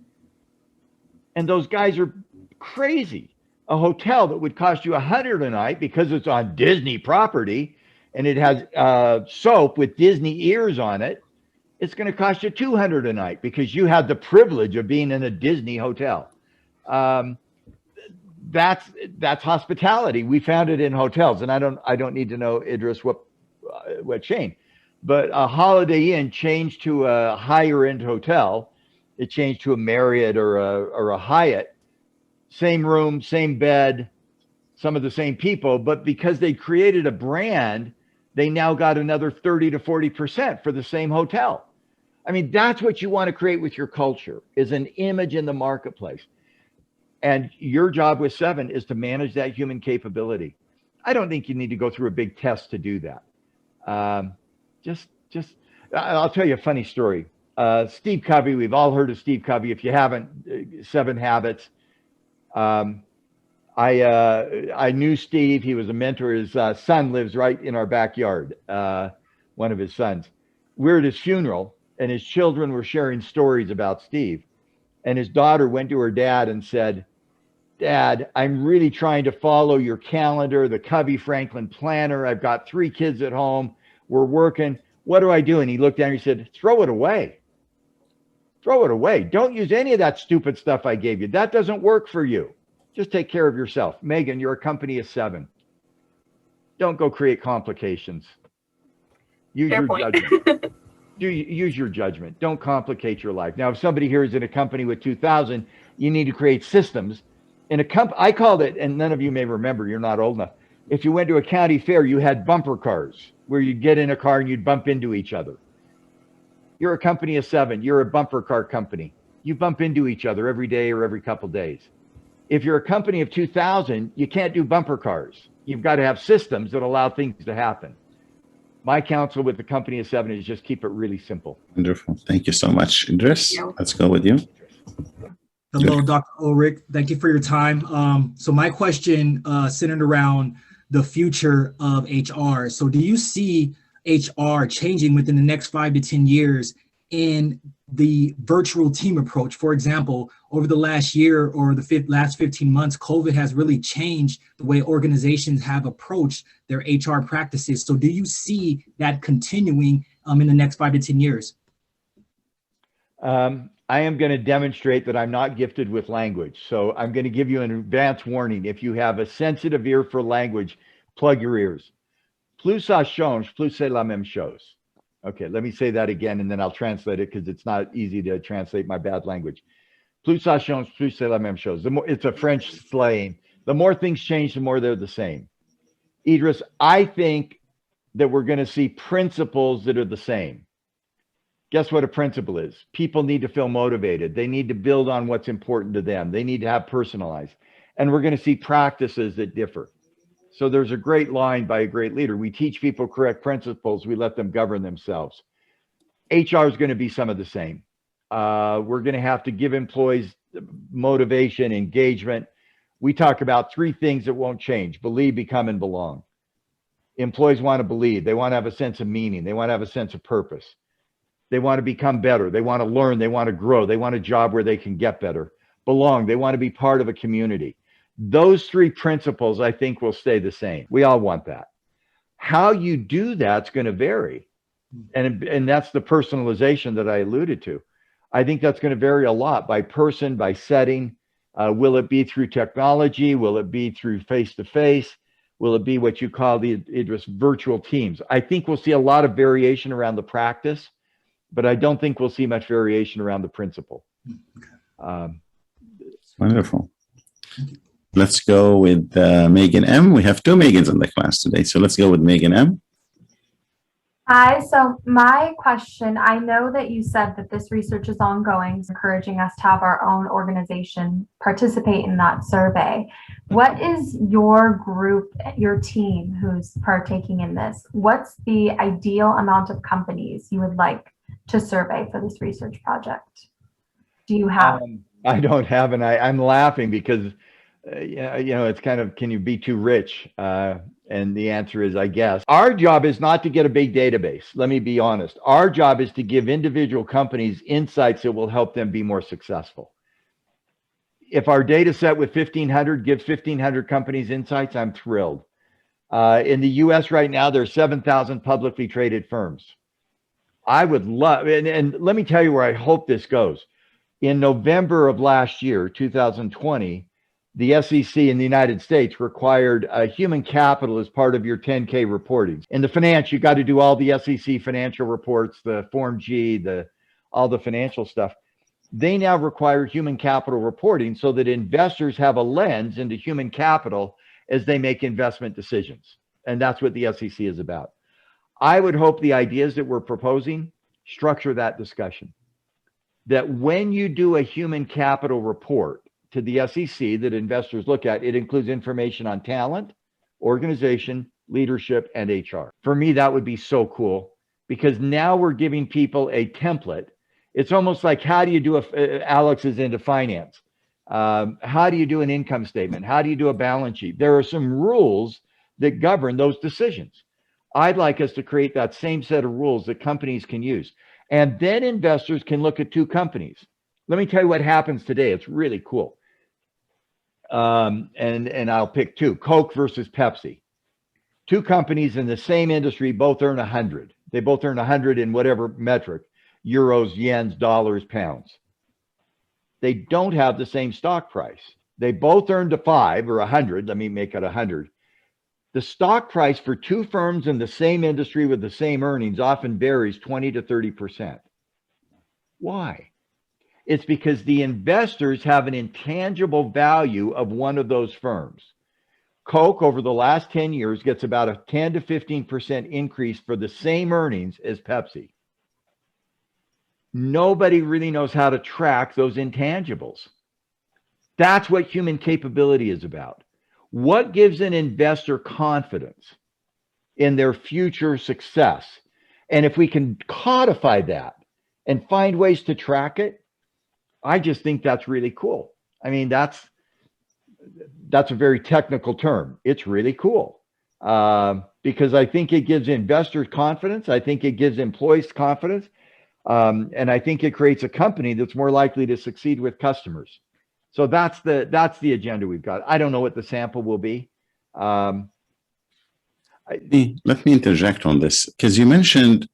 [SPEAKER 2] And those guys are crazy. A hotel that would cost you $100 a night because it's on Disney property and it has soap with Disney ears on it, it's going to cost you $200 a night because you had the privilege of being in a Disney hotel. That's hospitality. We found it in hotels, and I don't need to know, Idris, what chain, but a Holiday Inn changed to a higher end hotel. It changed to a Marriott or a Hyatt. Same room, same bed, some of the same people, but because they created a brand, they now got another 30 to 40% for the same hotel. I mean, that's what you want to create with your culture, is an image in the marketplace. And your job with 7 is to manage that human capability. I don't think you need to go through a big test to do that. I'll tell you a funny story. Steve Covey, we've all heard of Steve Covey. If you haven't, 7 Habits. I knew Steve. He was a mentor. His son lives right in our backyard, one of his sons. We're at his funeral, and his children were sharing stories about Steve. And his daughter went to her dad and said, "Dad, I'm really trying to follow your calendar, the Covey Franklin planner. I've got 3 kids at home. We're working. What do I do? And he looked down and he said, throw it away. Throw it away. Don't use any of that stupid stuff I gave you. That doesn't work for you. Just take care of yourself. Megan, you're a company of 7. Don't go create complications. Use
[SPEAKER 7] Fair
[SPEAKER 2] your
[SPEAKER 7] point.
[SPEAKER 2] judgment. Use your judgment. Don't complicate your life. Now, if somebody here is in a company with 2,000, you need to create systems. In a I called it, and none of you may remember, you're not old enough. If you went to a county fair, you had bumper cars where you'd get in a car and you'd bump into each other. You're a company of 7. You're a bumper car company. You bump into each other every day or every couple of days. If you're a company of 2,000, you can't do bumper cars. You've got to have systems that allow things to happen. My counsel with the company of 7 is just keep it really simple.
[SPEAKER 1] Wonderful. Thank you so much, Idris. Let's go with you.
[SPEAKER 5] Hello, Dr. Ulrich. Thank you for your time. So my question centered around the future of HR. So do you see HR changing within the next 5 to 10 years in the virtual team approach? For example, over the last year or the last 15 months, COVID has really changed the way organizations have approached their HR practices. So do you see that continuing in the next 5 to 10 years?
[SPEAKER 2] I am going to demonstrate that I'm not gifted with language. So I'm going to give you an advance warning. If you have a sensitive ear for language, plug your ears. Plus ça change, plus c'est la même chose. Okay, let me say that again, and then I'll translate it because it's not easy to translate my bad language. Plus ça change, plus c'est la même chose. It's a French slang. The more things change, the more they're the same. Idris, I think that we're going to see principles that are the same. Guess what a principle is? People need to feel motivated. They need to build on what's important to them. They need to have personalized. And we're going to see practices that differ. So there's a great line by a great leader. We teach people correct principles. We let them govern themselves. HR is going to be some of the same. We're going to have to give employees motivation, engagement. We talk about 3 things that won't change: believe, become, and belong. Employees want to believe. They want to have a sense of meaning. They want to have a sense of purpose. They want to become better. They want to learn. They want to grow. They want a job where they can get better. Belong. They want to be part of a community. Those 3 principles, I think, will stay the same. We all want that. How you do that's going to vary. And that's the personalization that I alluded to. I think that's going to vary a lot by person, by setting. Will it be through technology? Will it be through face-to-face? Will it be what you call the Idris virtual teams? I think we'll see a lot of variation around the practice, but I don't think we'll see much variation around the principle.
[SPEAKER 1] Wonderful. Let's go with Megan M. We have 2 Megans in the class today, so let's go with Megan M.
[SPEAKER 8] Hi, so my question, I know that you said that this research is ongoing, encouraging us to have our own organization participate in that survey. What is your group, your team who's partaking in this? What's the ideal amount of companies you would like to survey for this research project? Do you have?
[SPEAKER 2] I don't have, and I'm laughing because it's kind of, can you be too rich? And the answer is, I guess. Our job is not to get a big database. Let me be honest. Our job is to give individual companies insights that will help them be more successful. If our data set with 1,500 gives 1,500 companies insights, I'm thrilled. In the US right now, there are 7,000 publicly traded firms. I would love, and let me tell you where I hope this goes. In November of last year, 2020, the SEC in the United States required human capital as part of your 10K reporting. In the finance, you got to do all the SEC financial reports, the Form G, all the financial stuff. They now require human capital reporting so that investors have a lens into human capital as they make investment decisions. And that's what the SEC is about. I would hope the ideas that we're proposing structure that discussion. That when you do a human capital report to the SEC that investors look at, it includes information on talent, organization, leadership, and HR. For me, that would be so cool because now we're giving people a template. It's almost like, how do you do Alex is into finance. How do you do an income statement? How do you do a balance sheet? There are some rules that govern those decisions. I'd like us to create that same set of rules that companies can use. And then investors can look at 2 companies. Let me tell you what happens today. It's really cool. And I'll pick 2, Coke versus Pepsi. 2 companies in the same industry, both earn 100. They both earn 100 in whatever metric, euros, yens, dollars, pounds. They don't have the same stock price. They both earned a 5 or 100. Let me make it 100. The stock price for two firms in the same industry with the same earnings often varies 20 to 30%. Why? It's because the investors have an intangible value of one of those firms. Coke over the last 10 years gets about a 10 to 15% increase for the same earnings as Pepsi. Nobody really knows how to track those intangibles. That's what human capability is about. What gives an investor confidence in their future success? And if we can codify that and find ways to track it, I just think that's really cool. I mean, that's a very technical term. It's really cool because I think it gives investors confidence. I think it gives employees confidence. And I think it creates a company that's more likely to succeed with customers. So that's the agenda we've got. I don't know what the sample will be.
[SPEAKER 1] Let me interject on this because you mentioned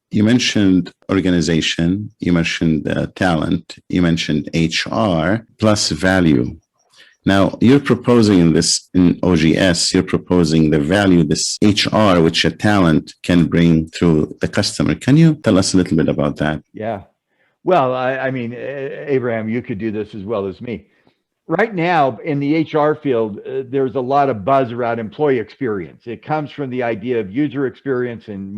[SPEAKER 1] organization, you mentioned talent, you mentioned HR plus value. Now you're proposing in OGS, you're proposing the value this HR, which a talent can bring to the customer. Can you tell us a little bit about that?
[SPEAKER 2] Yeah. Well, I mean, Abraham, you could do this as well as me. Right now in the HR field, there's a lot of buzz around employee experience. It comes from the idea of user experience and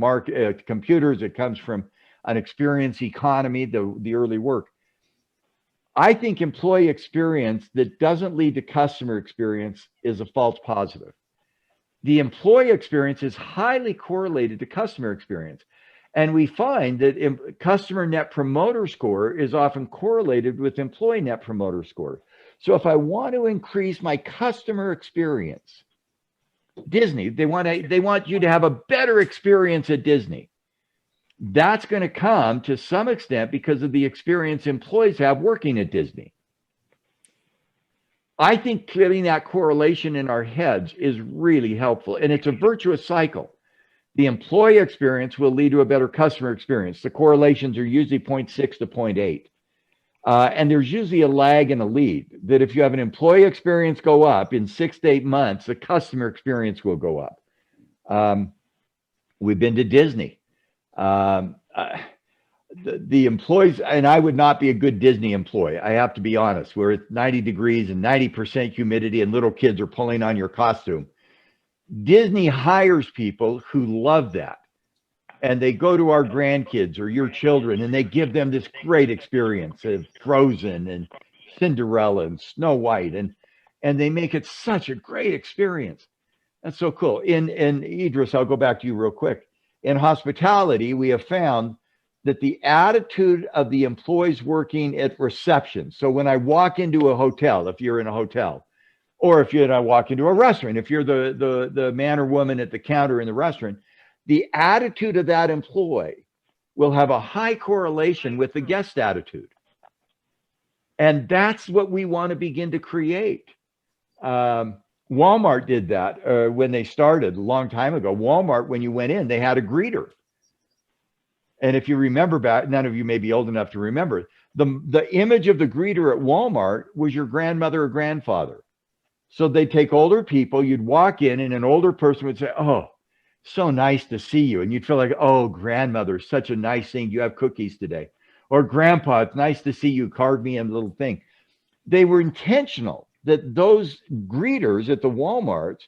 [SPEAKER 2] computers. It comes from an experience economy, the early work. I think employee experience that doesn't lead to customer experience is a false positive. The employee experience is highly correlated to customer experience. And we find that customer net promoter score is often correlated with employee net promoter score. So if I want to increase my customer experience, Disney, they want you to have a better experience at Disney. That's going to come to some extent because of the experience employees have working at Disney. I think clearing that correlation in our heads is really helpful, and it's a virtuous cycle. The employee experience will lead to a better customer experience. The correlations are usually 0.6 to 0.8. And there's usually a lag and a lead that if you have an employee experience go up in 6 to 8 months, the customer experience will go up. We've been to Disney. The employees, and I would not be a good Disney employee. I have to be honest, where it's 90 degrees and 90% humidity and little kids are pulling on your costume. Disney hires people who love that. And they go to our grandkids or your children and they give them this great experience of Frozen and Cinderella and Snow White. And they make it such a great experience. That's so cool. In Idris, I'll go back to you real quick. In hospitality, we have found that the attitude of the employees working at reception. So when I walk into a hotel, if you're in a hotel, or if I walk into a restaurant, if you're the man or woman at the counter in the restaurant, the attitude of that employee will have a high correlation with the guest attitude. And that's what we want to begin to create. Walmart did that when they started a long time ago. Walmart, when you went in, they had a greeter. And if you remember back, none of you may be old enough to remember, the image of the greeter at Walmart was your grandmother or grandfather. So they'd take older people, you'd walk in and an older person would say, "Oh, so nice to see you." And you'd feel like, "Oh, grandmother, such a nice thing. You have cookies today." Or, "Grandpa, it's nice to see you. Carved me a little thing." They were intentional that those greeters at the Walmarts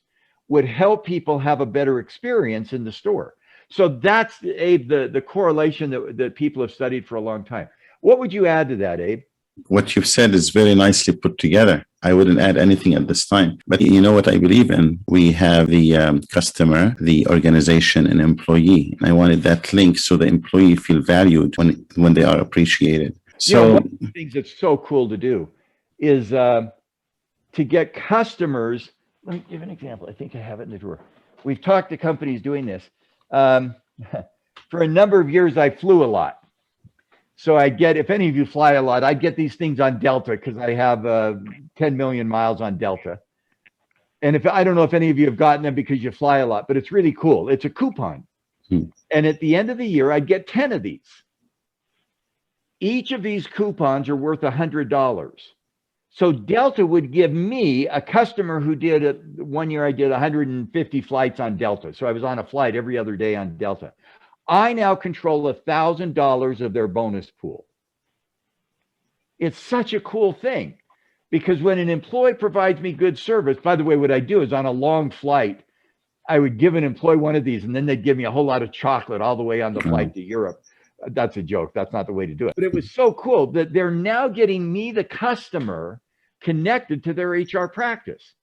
[SPEAKER 2] would help people have a better experience in the store. So that's, Abe, the correlation that people have studied for a long time. What would you add to that, Abe?
[SPEAKER 1] What you've said is very nicely put together. I wouldn't add anything at this time. But you know what I believe in? We have the customer, the organization, and employee. I wanted that link so the employee feel valued when they are appreciated. So
[SPEAKER 2] one of the things that's so cool to do is to get customers. Let me give an example. I think I have it in the drawer. We've talked to companies doing this. For a number of years, I flew a lot. So if any of you fly a lot, I'd get these things on Delta because I have 10 million miles on Delta. And I don't know if any of you have gotten them because you fly a lot, but it's really cool. It's a coupon. And at the end of the year, I'd get 10 of these. Each of these coupons are worth $100. So Delta would give me a customer who did one year I did 150 flights on Delta. So I was on a flight every other day on Delta. I now control $1,000 of their bonus pool. It's such a cool thing because when an employee provides me good service, by the way, what I do is on a long flight, I would give an employee one of these and then they'd give me a whole lot of chocolate all the way on the flight to Europe. That's a joke. That's not the way to do it. But it was so cool that they're now getting me, the customer, connected to their HR practice.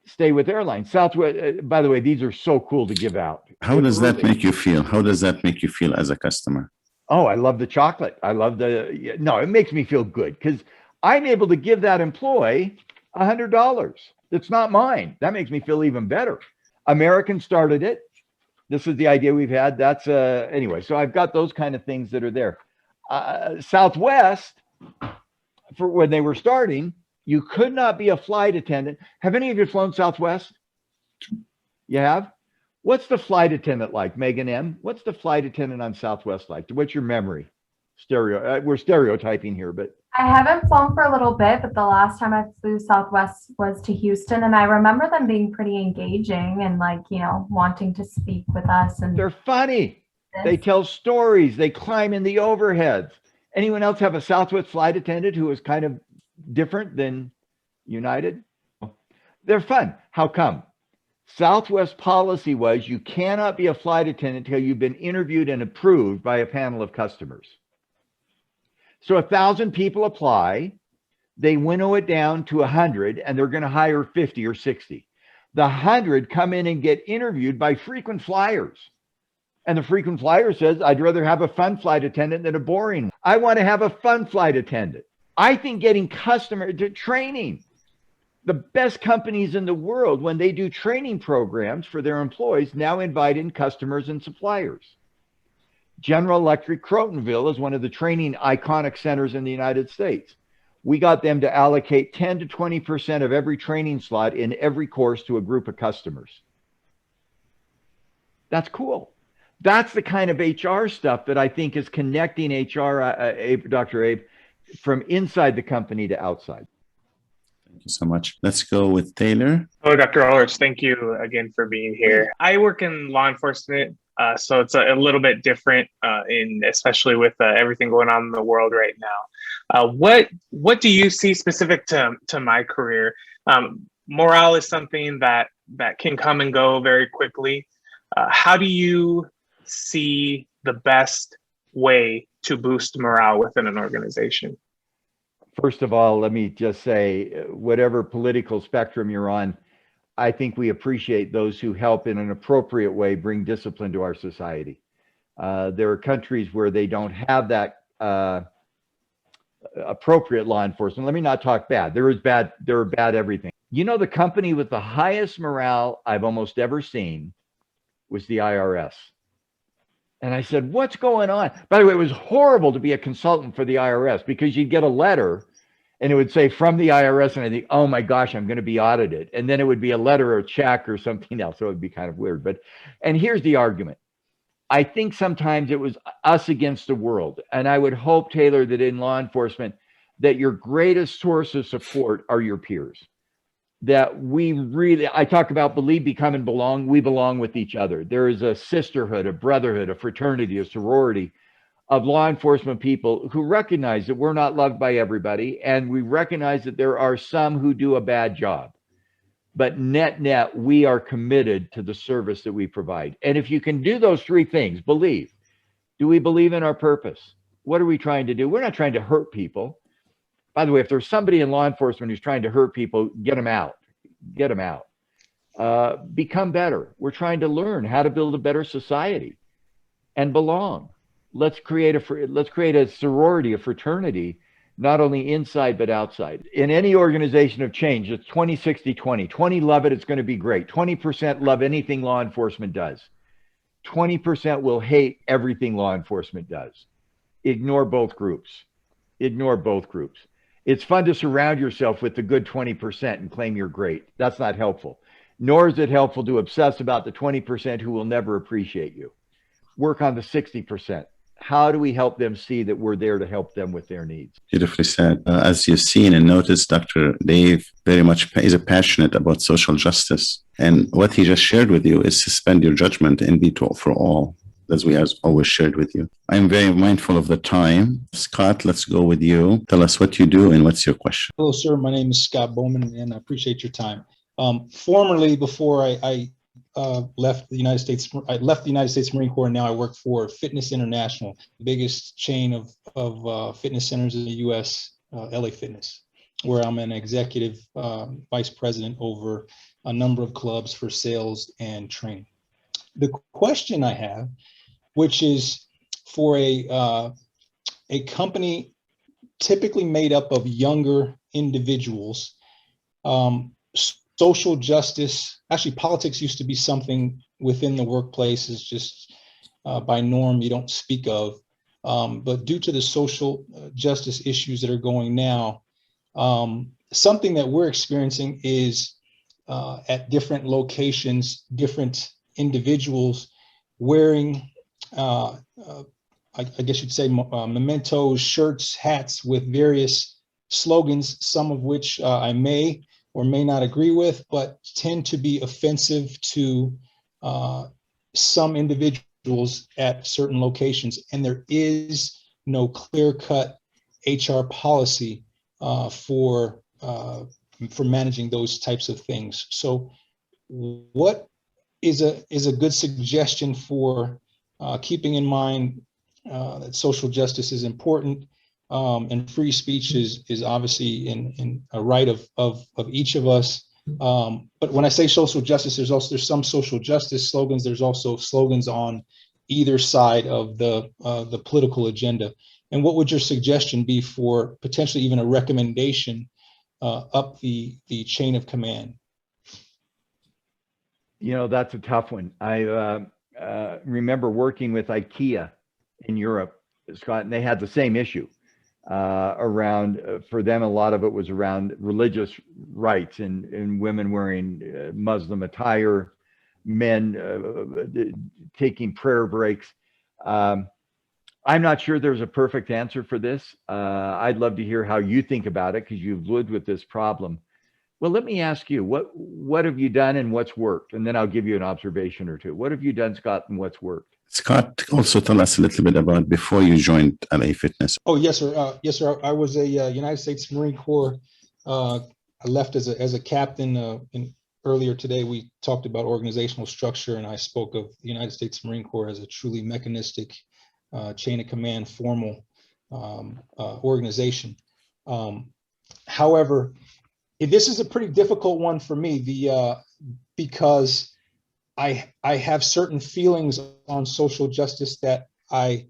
[SPEAKER 2] Stay with airlines. Southwest, by the way, these are so cool to give out.
[SPEAKER 1] How does that make you feel? How does that make you feel as a customer?
[SPEAKER 2] Oh, I love the chocolate. I love the, no, it makes me feel good because I'm able to give that employee $100. It's not mine. That makes me feel even better. American started it. This is the idea we've had. That's anyway. So I've got those kind of things that are there. Southwest, for when they were starting, you could not be a flight attendant. Have any of you flown Southwest? You have? What's the flight attendant like, Megan M? What's the flight attendant on Southwest like? What's your memory? We're stereotyping here, but
[SPEAKER 8] I haven't flown for a little bit, but the last time I flew Southwest was to Houston, and I remember them being pretty engaging and like, you know, wanting to speak with us. And
[SPEAKER 2] they're funny. They tell stories. They climb in the overheads. Anyone else have a Southwest flight attendant who was kind of different than United? They're fun. How come? Southwest policy was you cannot be a flight attendant until you've been interviewed and approved by a panel of customers. So 1,000 people apply, they winnow it down to 100, and they're going to hire 50 or 60. The 100 come in and get interviewed by frequent flyers. And the frequent flyer says, I'd rather have a fun flight attendant than a boring one. I want to have a fun flight attendant. I think getting customer to training, the best companies in the world, when they do training programs for their employees, now invite in customers and suppliers. General Electric Crotonville is one of the training iconic centers in the United States. We got them to allocate 10 to 20% of every training slot in every course to a group of customers. That's cool. That's the kind of HR stuff that I think is connecting HR, Dr. Abe, from inside the company to outside.
[SPEAKER 1] Thank you so much. Let's go with Taylor.
[SPEAKER 9] Hello, Dr. Ulrich. Thank you again for being here. I work in law enforcement, so it's a little bit different, especially with everything going on in the world right now. What do you see specific to my career? Morale is something that can come and go very quickly. How do you see the best way to boost morale within an organization?
[SPEAKER 2] First of all, let me just say, whatever political spectrum you're on, I think we appreciate those who help in an appropriate way bring discipline to our society. There are countries where they don't have that appropriate law enforcement. Let me not talk bad. There are bad everything. You know, the company with the highest morale I've almost ever seen was the IRS. And I said, what's going on? By the way, it was horrible to be a consultant for the IRS because you'd get a letter and it would say from the IRS, and I think, oh my gosh, I'm going to be audited. And then it would be a letter or a check or something else. So it would be kind of weird. And here's the argument. I think sometimes it was us against the world. And I would hope, Taylor, that in law enforcement, that your greatest source of support are your peers. That we really, I talk about believe, become, and belong. We belong with each other. There is a sisterhood, a brotherhood, a fraternity, a sorority of law enforcement people who recognize that we're not loved by everybody. And we recognize that there are some who do a bad job. But net, we are committed to the service that we provide. And if you can do those three things, believe. Do we believe in our purpose? What are we trying to do? We're not trying to hurt people. By the way, if there's somebody in law enforcement who's trying to hurt people, get them out. Get them out. Become better. We're trying to learn how to build a better society and belong. Let's create a sorority, a fraternity, not only inside but outside. In any organization of change, it's 20-60-20. 20 love it, it's going to be great. 20% love anything law enforcement does. 20% will hate everything law enforcement does. Ignore both groups. Ignore both groups. It's fun to surround yourself with the good 20% and claim you're great. That's not helpful. Nor is it helpful to obsess about the 20% who will never appreciate you. Work on the 60%. How do we help them see that we're there to help them with their needs?
[SPEAKER 1] Beautifully said. As you've seen and noticed, Dr. Dave very much is passionate about social justice. And what he just shared with you is suspend your judgment and be for all, as we have always shared with you. I'm very mindful of the time. Scott, let's go with you. Tell us what you do and what's your question.
[SPEAKER 10] Hello, sir. My name is Scott Bowman, and I appreciate your time. Formerly, before I left the United States Marine Corps, and now I work for Fitness International, the biggest chain of fitness centers in the U.S., LA Fitness, where I'm an executive vice president over a number of clubs for sales and training. The question I have, which is for a company typically made up of younger individuals, social justice, actually politics used to be something within the workplace, is just by norm you don't speak of. But due to the social justice issues that are going now, something that we're experiencing is at different locations, different individuals wearing, I guess you'd say, mementos, shirts, hats with various slogans, some of which I may or may not agree with, but tend to be offensive to some individuals at certain locations. And there is no clear-cut HR policy for managing those types of things. So what is a good suggestion for keeping in mind that social justice is important, and free speech is obviously in a right of each of us. But when I say social justice, there's some social justice slogans. There's also slogans on either side of the political agenda. And what would your suggestion be for potentially even a recommendation up the chain of command?
[SPEAKER 2] You know, that's a tough one. I remember working with IKEA in Europe, Scott, and they had the same issue around, for them, a lot of it was around religious rights and women wearing Muslim attire, men taking prayer breaks. I'm not sure there's a perfect answer for this. I'd love to hear how you think about it, because you've lived with this problem. Well, let me ask you, what have you done and what's worked? And then I'll give you an observation or two. What have you done, Scott, and what's worked?
[SPEAKER 1] Scott, also tell us a little bit about before you joined LA Fitness.
[SPEAKER 10] Oh, yes, sir. Yes, sir. I was a United States Marine Corps. I left as a captain. Earlier today, we talked about organizational structure, and I spoke of the United States Marine Corps as a truly mechanistic chain of command, formal organization. However, this is a pretty difficult one for me, because I have certain feelings on social justice that I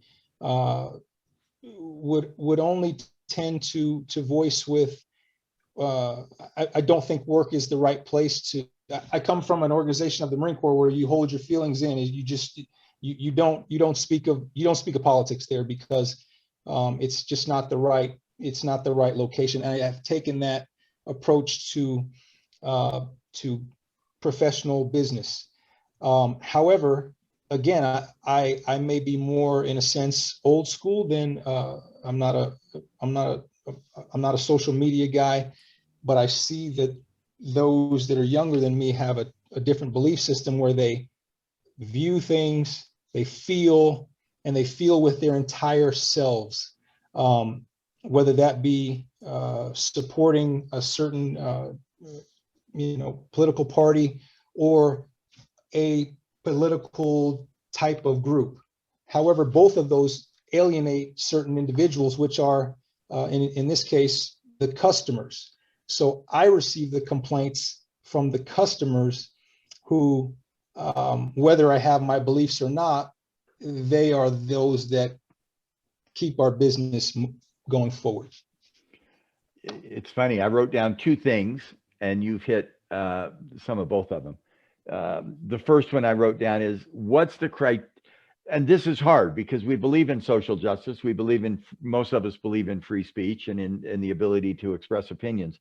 [SPEAKER 10] would only tend to voice with. I don't think work is the right place to. I come from an organization of the Marine Corps where you hold your feelings in, and you don't speak of politics there, because it's just not the right location. And I have taken that approach to professional business. However, again, I may be more, in a sense, old school than I'm not a social media guy, but I see that those that are younger than me have a different belief system where they view things, they feel with their entire selves, whether that be supporting a certain political party or a political type of group. However, both of those alienate certain individuals, which are in this case the customers. So I receive the complaints from the customers who, whether I have my beliefs or not, they are those that keep our business going forward.
[SPEAKER 2] It's funny. I wrote down two things, and you've hit some of both of them. The first one I wrote down is, what's the and this is hard because we believe in social justice. Most of us believe in free speech and in the ability to express opinions.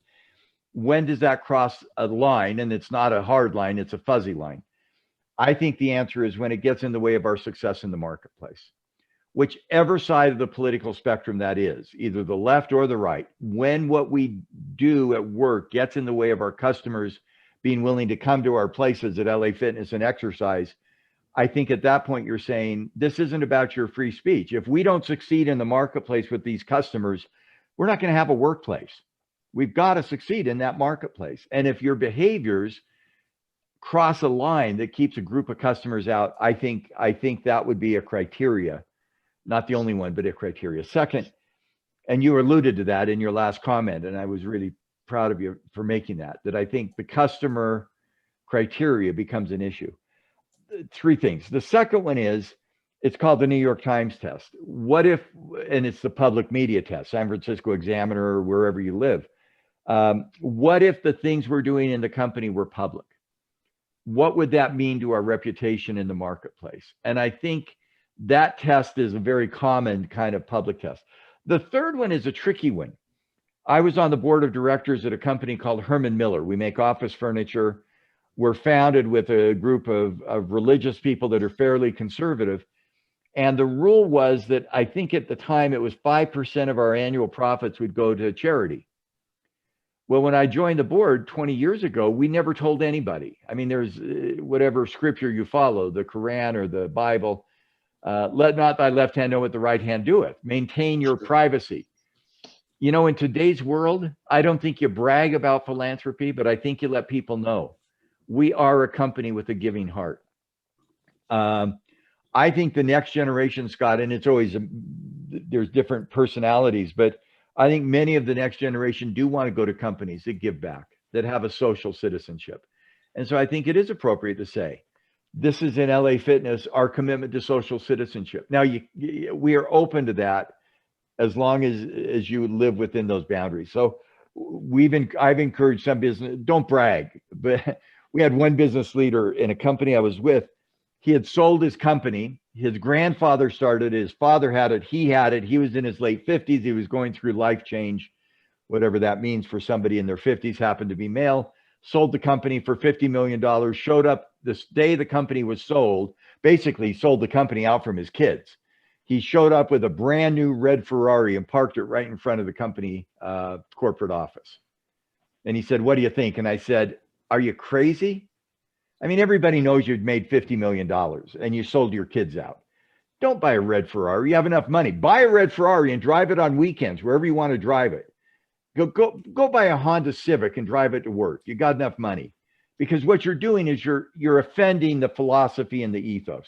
[SPEAKER 2] When does that cross a line? And it's not a hard line, it's a fuzzy line. I think the answer is when it gets in the way of our success in the marketplace. Whichever side of the political spectrum that is, either the left or the right, when what we do at work gets in the way of our customers being willing to come to our places at LA Fitness and exercise, I think at that point you're saying, this isn't about your free speech. If we don't succeed in the marketplace with these customers, we're not going to have a workplace. We've got to succeed in that marketplace. And if your behaviors cross a line that keeps a group of customers out, I think that would be a criteria, not the only one, but a criteria. Second, and you alluded to that in your last comment, and I was really proud of you for making that I think the customer criteria becomes an issue. Three things. The second one is, it's called the New York Times test. What if, and it's the public media test, San Francisco Examiner, or wherever you live. What if the things we're doing in the company were public? What would that mean to our reputation in the marketplace? And I think that test is a very common kind of public test. The third one is a tricky one. I was on the board of directors at a company called Herman Miller. We make office furniture. We're founded with a group of religious people that are fairly conservative. And the rule was that I think at the time it was 5% of our annual profits would go to charity. Well, when I joined the board 20 years ago, we never told anybody. I mean, there's whatever scripture you follow, the Quran or the Bible, let not thy left hand know what the right hand doeth. Maintain your privacy. You know, in today's world, I don't think you brag about philanthropy, but I think you let people know. We are a company with a giving heart. I think the next generation, Scott, and it's always, there's different personalities, but I think many of the next generation do want to go to companies that give back, that have a social citizenship. And so I think it is appropriate to say, this is in LA Fitness, our commitment to social citizenship. Now, we are open to that as long as you live within those boundaries. So I've encouraged some business, don't brag, but we had one business leader in a company I was with. He had sold his company. His grandfather started it. His father had it. He had it. He was in his late 50s. He was going through life change, whatever that means for somebody in their 50s, happened to be male. Sold the company for $50 million, showed up this day the company was sold, basically sold the company out from his kids. He showed up with a brand new red Ferrari and parked it right in front of the company corporate office. And he said, what do you think? And I said, are you crazy? I mean, everybody knows you've made $50 million and you sold your kids out. Don't buy a red Ferrari. You have enough money. Buy a red Ferrari and drive it on weekends, wherever you want to drive it. Go buy a Honda Civic and drive it to work. You got enough money. Because what you're doing is you're offending the philosophy and the ethos.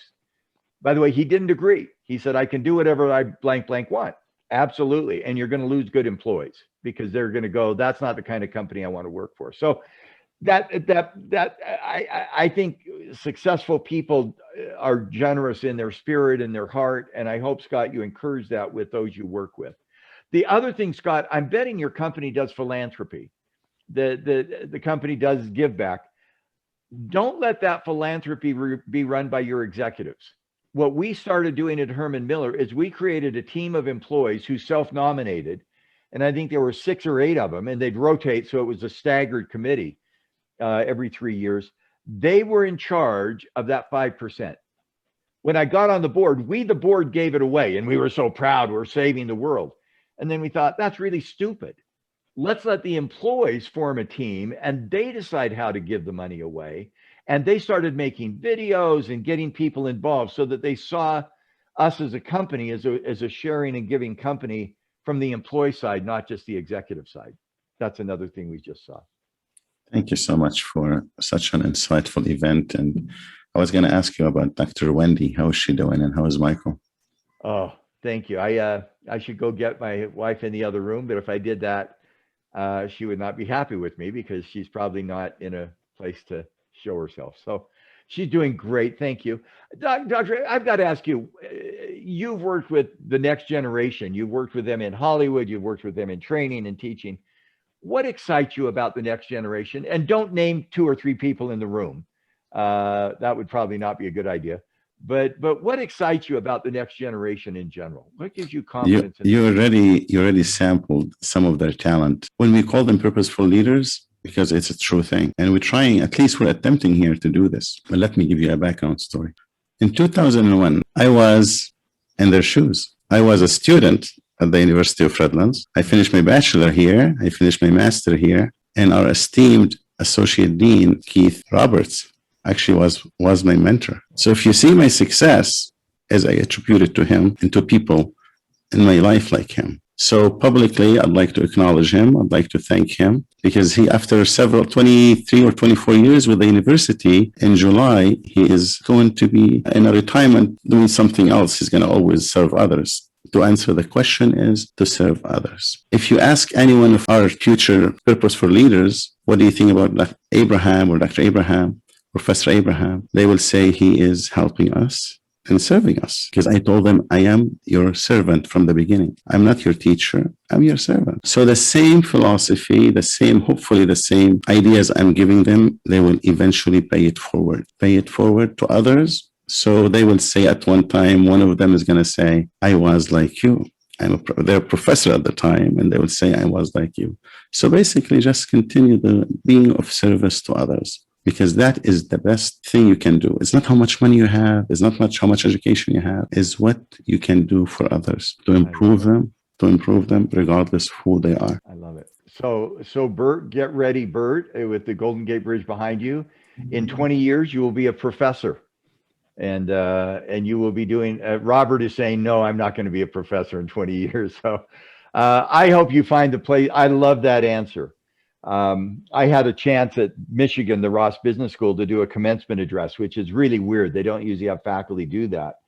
[SPEAKER 2] By the way, he didn't agree. He said, I can do whatever I blank want. Absolutely. And you're going to lose good employees because they're going to go, that's not the kind of company I want to work for. So I think successful people are generous in their spirit and their heart. And I hope, Scott, you encourage that with those you work with. The other thing, Scott, I'm betting your company does philanthropy. The company does give back. Don't let that philanthropy be run by your executives. What we started doing at Herman Miller is we created a team of employees who self-nominated, and I think there were 6 or 8 of them, and they'd rotate, so it was a staggered committee every 3 years. They were in charge of that 5%. When I got on the board, the board gave it away, and we were so proud we're saving the world. And then we thought, that's really stupid. Let's let the employees form a team and they decide how to give the money away. And they started making videos and getting people involved so that they saw us as a company, as a sharing and giving company from the employee side, not just the executive side. That's another thing we just saw.
[SPEAKER 1] Thank you so much for such an insightful event. And I was going to ask you about Dr. Wendy. How is she doing and how is Michael?
[SPEAKER 2] Oh, thank you. I should go get my wife in the other room, but if I did that, she would not be happy with me because she's probably not in a place to show herself. So she's doing great. Thank you. Doctor, I've got to ask you, you've worked with the next generation. You've worked with them in Hollywood. You've worked with them in training and teaching. What excites you about the next generation? And don't name 2 or 3 people in the room. That would probably not be a good idea. But what excites you about the next generation in general? What gives you confidence?
[SPEAKER 1] You already sampled some of their talent. When we call them purposeful leaders, because it's a true thing. And we're trying, at least we're attempting here to do this. But let me give you a background story. In 2001, I was in their shoes. I was a student at the University of Redlands. I finished my bachelor here. I finished my master here. And our esteemed Associate Dean, Keith Roberts, actually was my mentor. So if you see my success, as I attribute it to him and to people in my life like him. So publicly, I'd like to acknowledge him. I'd like to thank him because he, after 23 or 24 years with the university, in July, he is going to be in a retirement doing something else. He's going to always serve others. To answer the question is to serve others. If you ask any one of our future purposeful leaders, what do you think about Abraham or Dr. Abraham, Professor Abraham? They will say he is helping us and serving us, because I told them, I am your servant from the beginning. I'm not your teacher, I'm your servant. So the same philosophy, hopefully the same ideas I'm giving them, they will eventually pay it forward to others. So they will say at one time, one of them is going to say, I was like you. They're a professor at the time, and they will say, I was like you. So basically just continue being of service to others, because that is the best thing you can do. It's not how much money you have. It's not how much education you have. It's what you can do for others to improve them regardless of who they are.
[SPEAKER 2] I love it. So Bert, get ready, Bert, with the Golden Gate Bridge behind you. In 20 years, you will be a professor. And you will be doing, Robert is saying, no, I'm not going to be a professor in 20 years. So I hope you find the place. I love that answer. I had a chance at Michigan, the Ross Business School, to do a commencement address, which is really weird. They don't usually have faculty do that.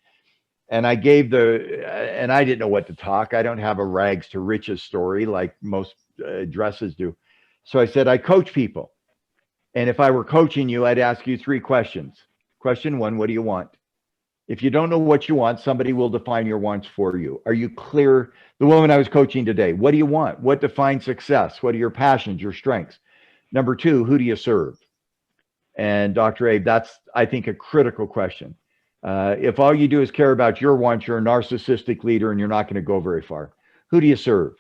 [SPEAKER 2] And I gave and I didn't know what to talk. I don't have a rags to riches story like most addresses do. So I said, I coach people. And if I were coaching you, I'd ask you 3 questions. Question 1, what do you want? If you don't know what you want, somebody will define your wants for you. Are you clear? The woman I was coaching today, what do you want? What defines success? What are your passions, your strengths? Number 2, who do you serve? And Dr. Abe, that's, I think, a critical question. If all you do is care about your wants, you're a narcissistic leader and you're not going to go very far. Who do you serve?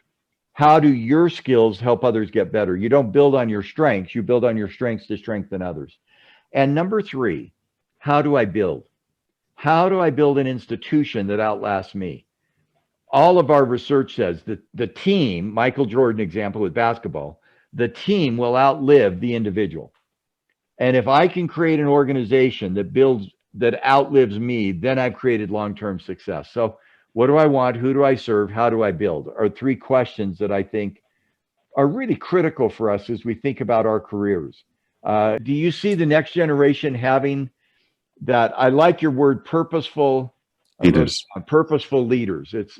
[SPEAKER 2] How do your skills help others get better? You don't build on your strengths, you build on your strengths to strengthen others. And number 3, how do I build? How do I build an institution that outlasts me? All of our research says that the team, Michael Jordan example with basketball, the team will outlive the individual. And if I can create an organization that outlives me, then I've created long-term success. So what do I want? Who do I serve? How do I build? Are 3 questions that I think are really critical for us as we think about our careers. Do you see the next generation having that? I like your word, purposeful leaders. Purposeful leaders. It's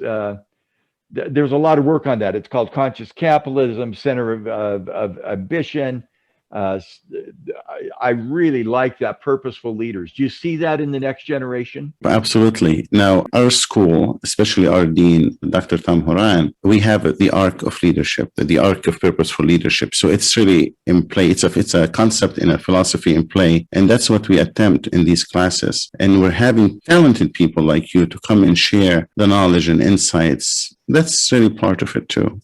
[SPEAKER 2] there's a lot of work on that. It's called conscious capitalism, center of ambition. I really like that, purposeful leaders. Do you see that in the next generation?
[SPEAKER 1] Absolutely. Now, our school, especially our dean, Dr. Tom Horan, we have the arc of leadership, the arc of purposeful leadership. So it's really in play. It's a concept and a philosophy in play. And that's what we attempt in these classes. And we're having talented people like you to come and share the knowledge and insights. That's really part of it too.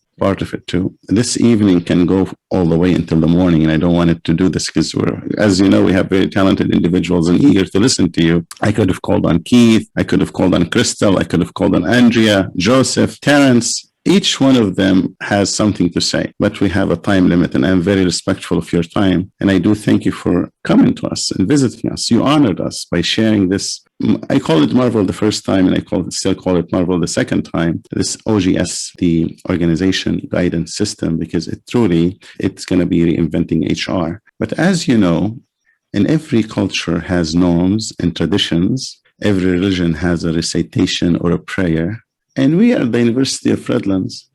[SPEAKER 1] This evening can go all the way until the morning, and I don't want it to do this because as you know, we have very talented individuals and eager to listen to you. I could have called on Keith, I could have called on Crystal, I could have called on Andrea, Joseph, Terrence. Each one of them has something to say, but we have a time limit, and I'm very respectful of your time. And I do thank you for coming to us and visiting us. You honored us by sharing this. I call it Marvel the first time, and I still call it Marvel the second time. This OGS, the organization guidance system, because it's going to be reinventing HR. But as you know, in every culture has norms and traditions. Every religion has a recitation or a prayer. And we at the University of Redlands,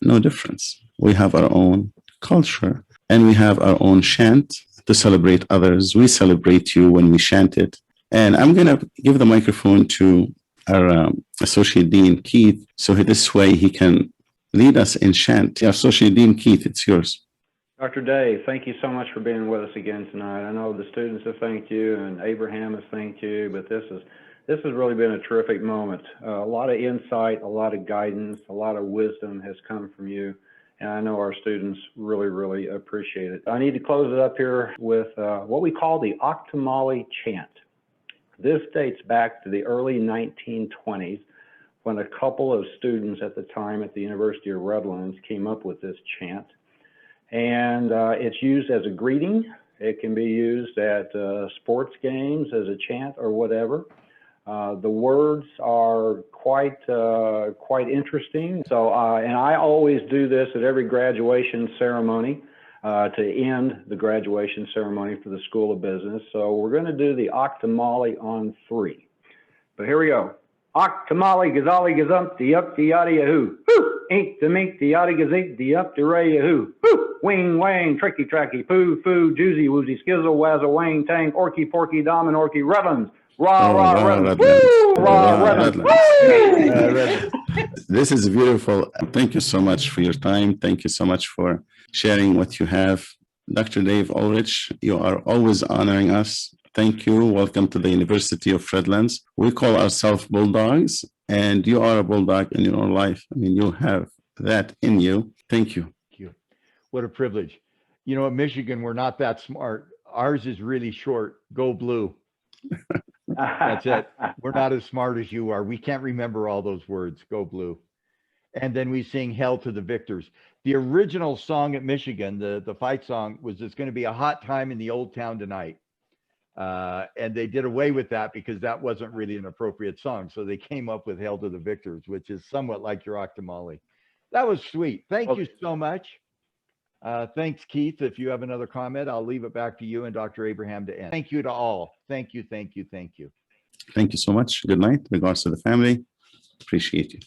[SPEAKER 1] no difference. We have our own culture and we have our own chant to celebrate others. We celebrate you when we chant it. And I'm going to give the microphone to our Associate Dean, Keith, so this way he can lead us in chant. Associate Dean Keith, it's yours.
[SPEAKER 3] Dr. Dave, thank you so much for being with us again tonight. I know the students have thanked you and Abraham has thanked you, but this has really been a terrific moment. A lot of insight, a lot of guidance, a lot of wisdom has come from you. and I know our students really, really appreciate it. I need to close it up here with what we call the Octomolly chant. This dates back to the early 1920s when a couple of students at the time at the University of Redlands came up with this chant. And it's used as a greeting. It can be used at sports games as a chant or whatever. The words are quite interesting. So, and I always do this at every graduation ceremony to end the graduation ceremony for the School of Business. So we're going to do the Octomolly on 3. But here we go. Octomolly, gazolly, gazumpty, up the yada yahoo. Whoo! Ink the mink, the yada gazink, the up the ray yahoo. Whoo! Wing wang, tricky tracky, poo foo, joozy woozy, skizzle wazzle, wang tang, orky porky, dom and orky, Redlands. Rah, rah, Redlands. Woo! Rah, Redlands.
[SPEAKER 1] This is beautiful. Thank you so much for your time. Thank you so much for sharing what you have. Dr. Dave Ulrich, you are always honoring us. Thank you. Welcome to the University of Redlands. We call ourselves bulldogs, and you are a bulldog in your own life. I mean, you have that in you. Thank you.
[SPEAKER 2] Thank you. What a privilege. You know, at Michigan, we're not that smart. Ours is really short. Go blue. That's it. We're not as smart as you are. We can't remember all those words. Go blue. And then we sing Hail to the Victors. The original song at Michigan, the fight song, was It's Going to Be a Hot Time in the Old Town Tonight. And they did away with that because that wasn't really an appropriate song. So they came up with Hail to the Victors, which is somewhat like your Octomolly. That was sweet. Thank you so much. Thanks, Keith. If you have another comment, I'll leave it back to you and Dr. Abraham to end. Thank you to all. Thank you, thank you, thank you.
[SPEAKER 1] Thank you so much. Good night. Regards to the family. Appreciate you.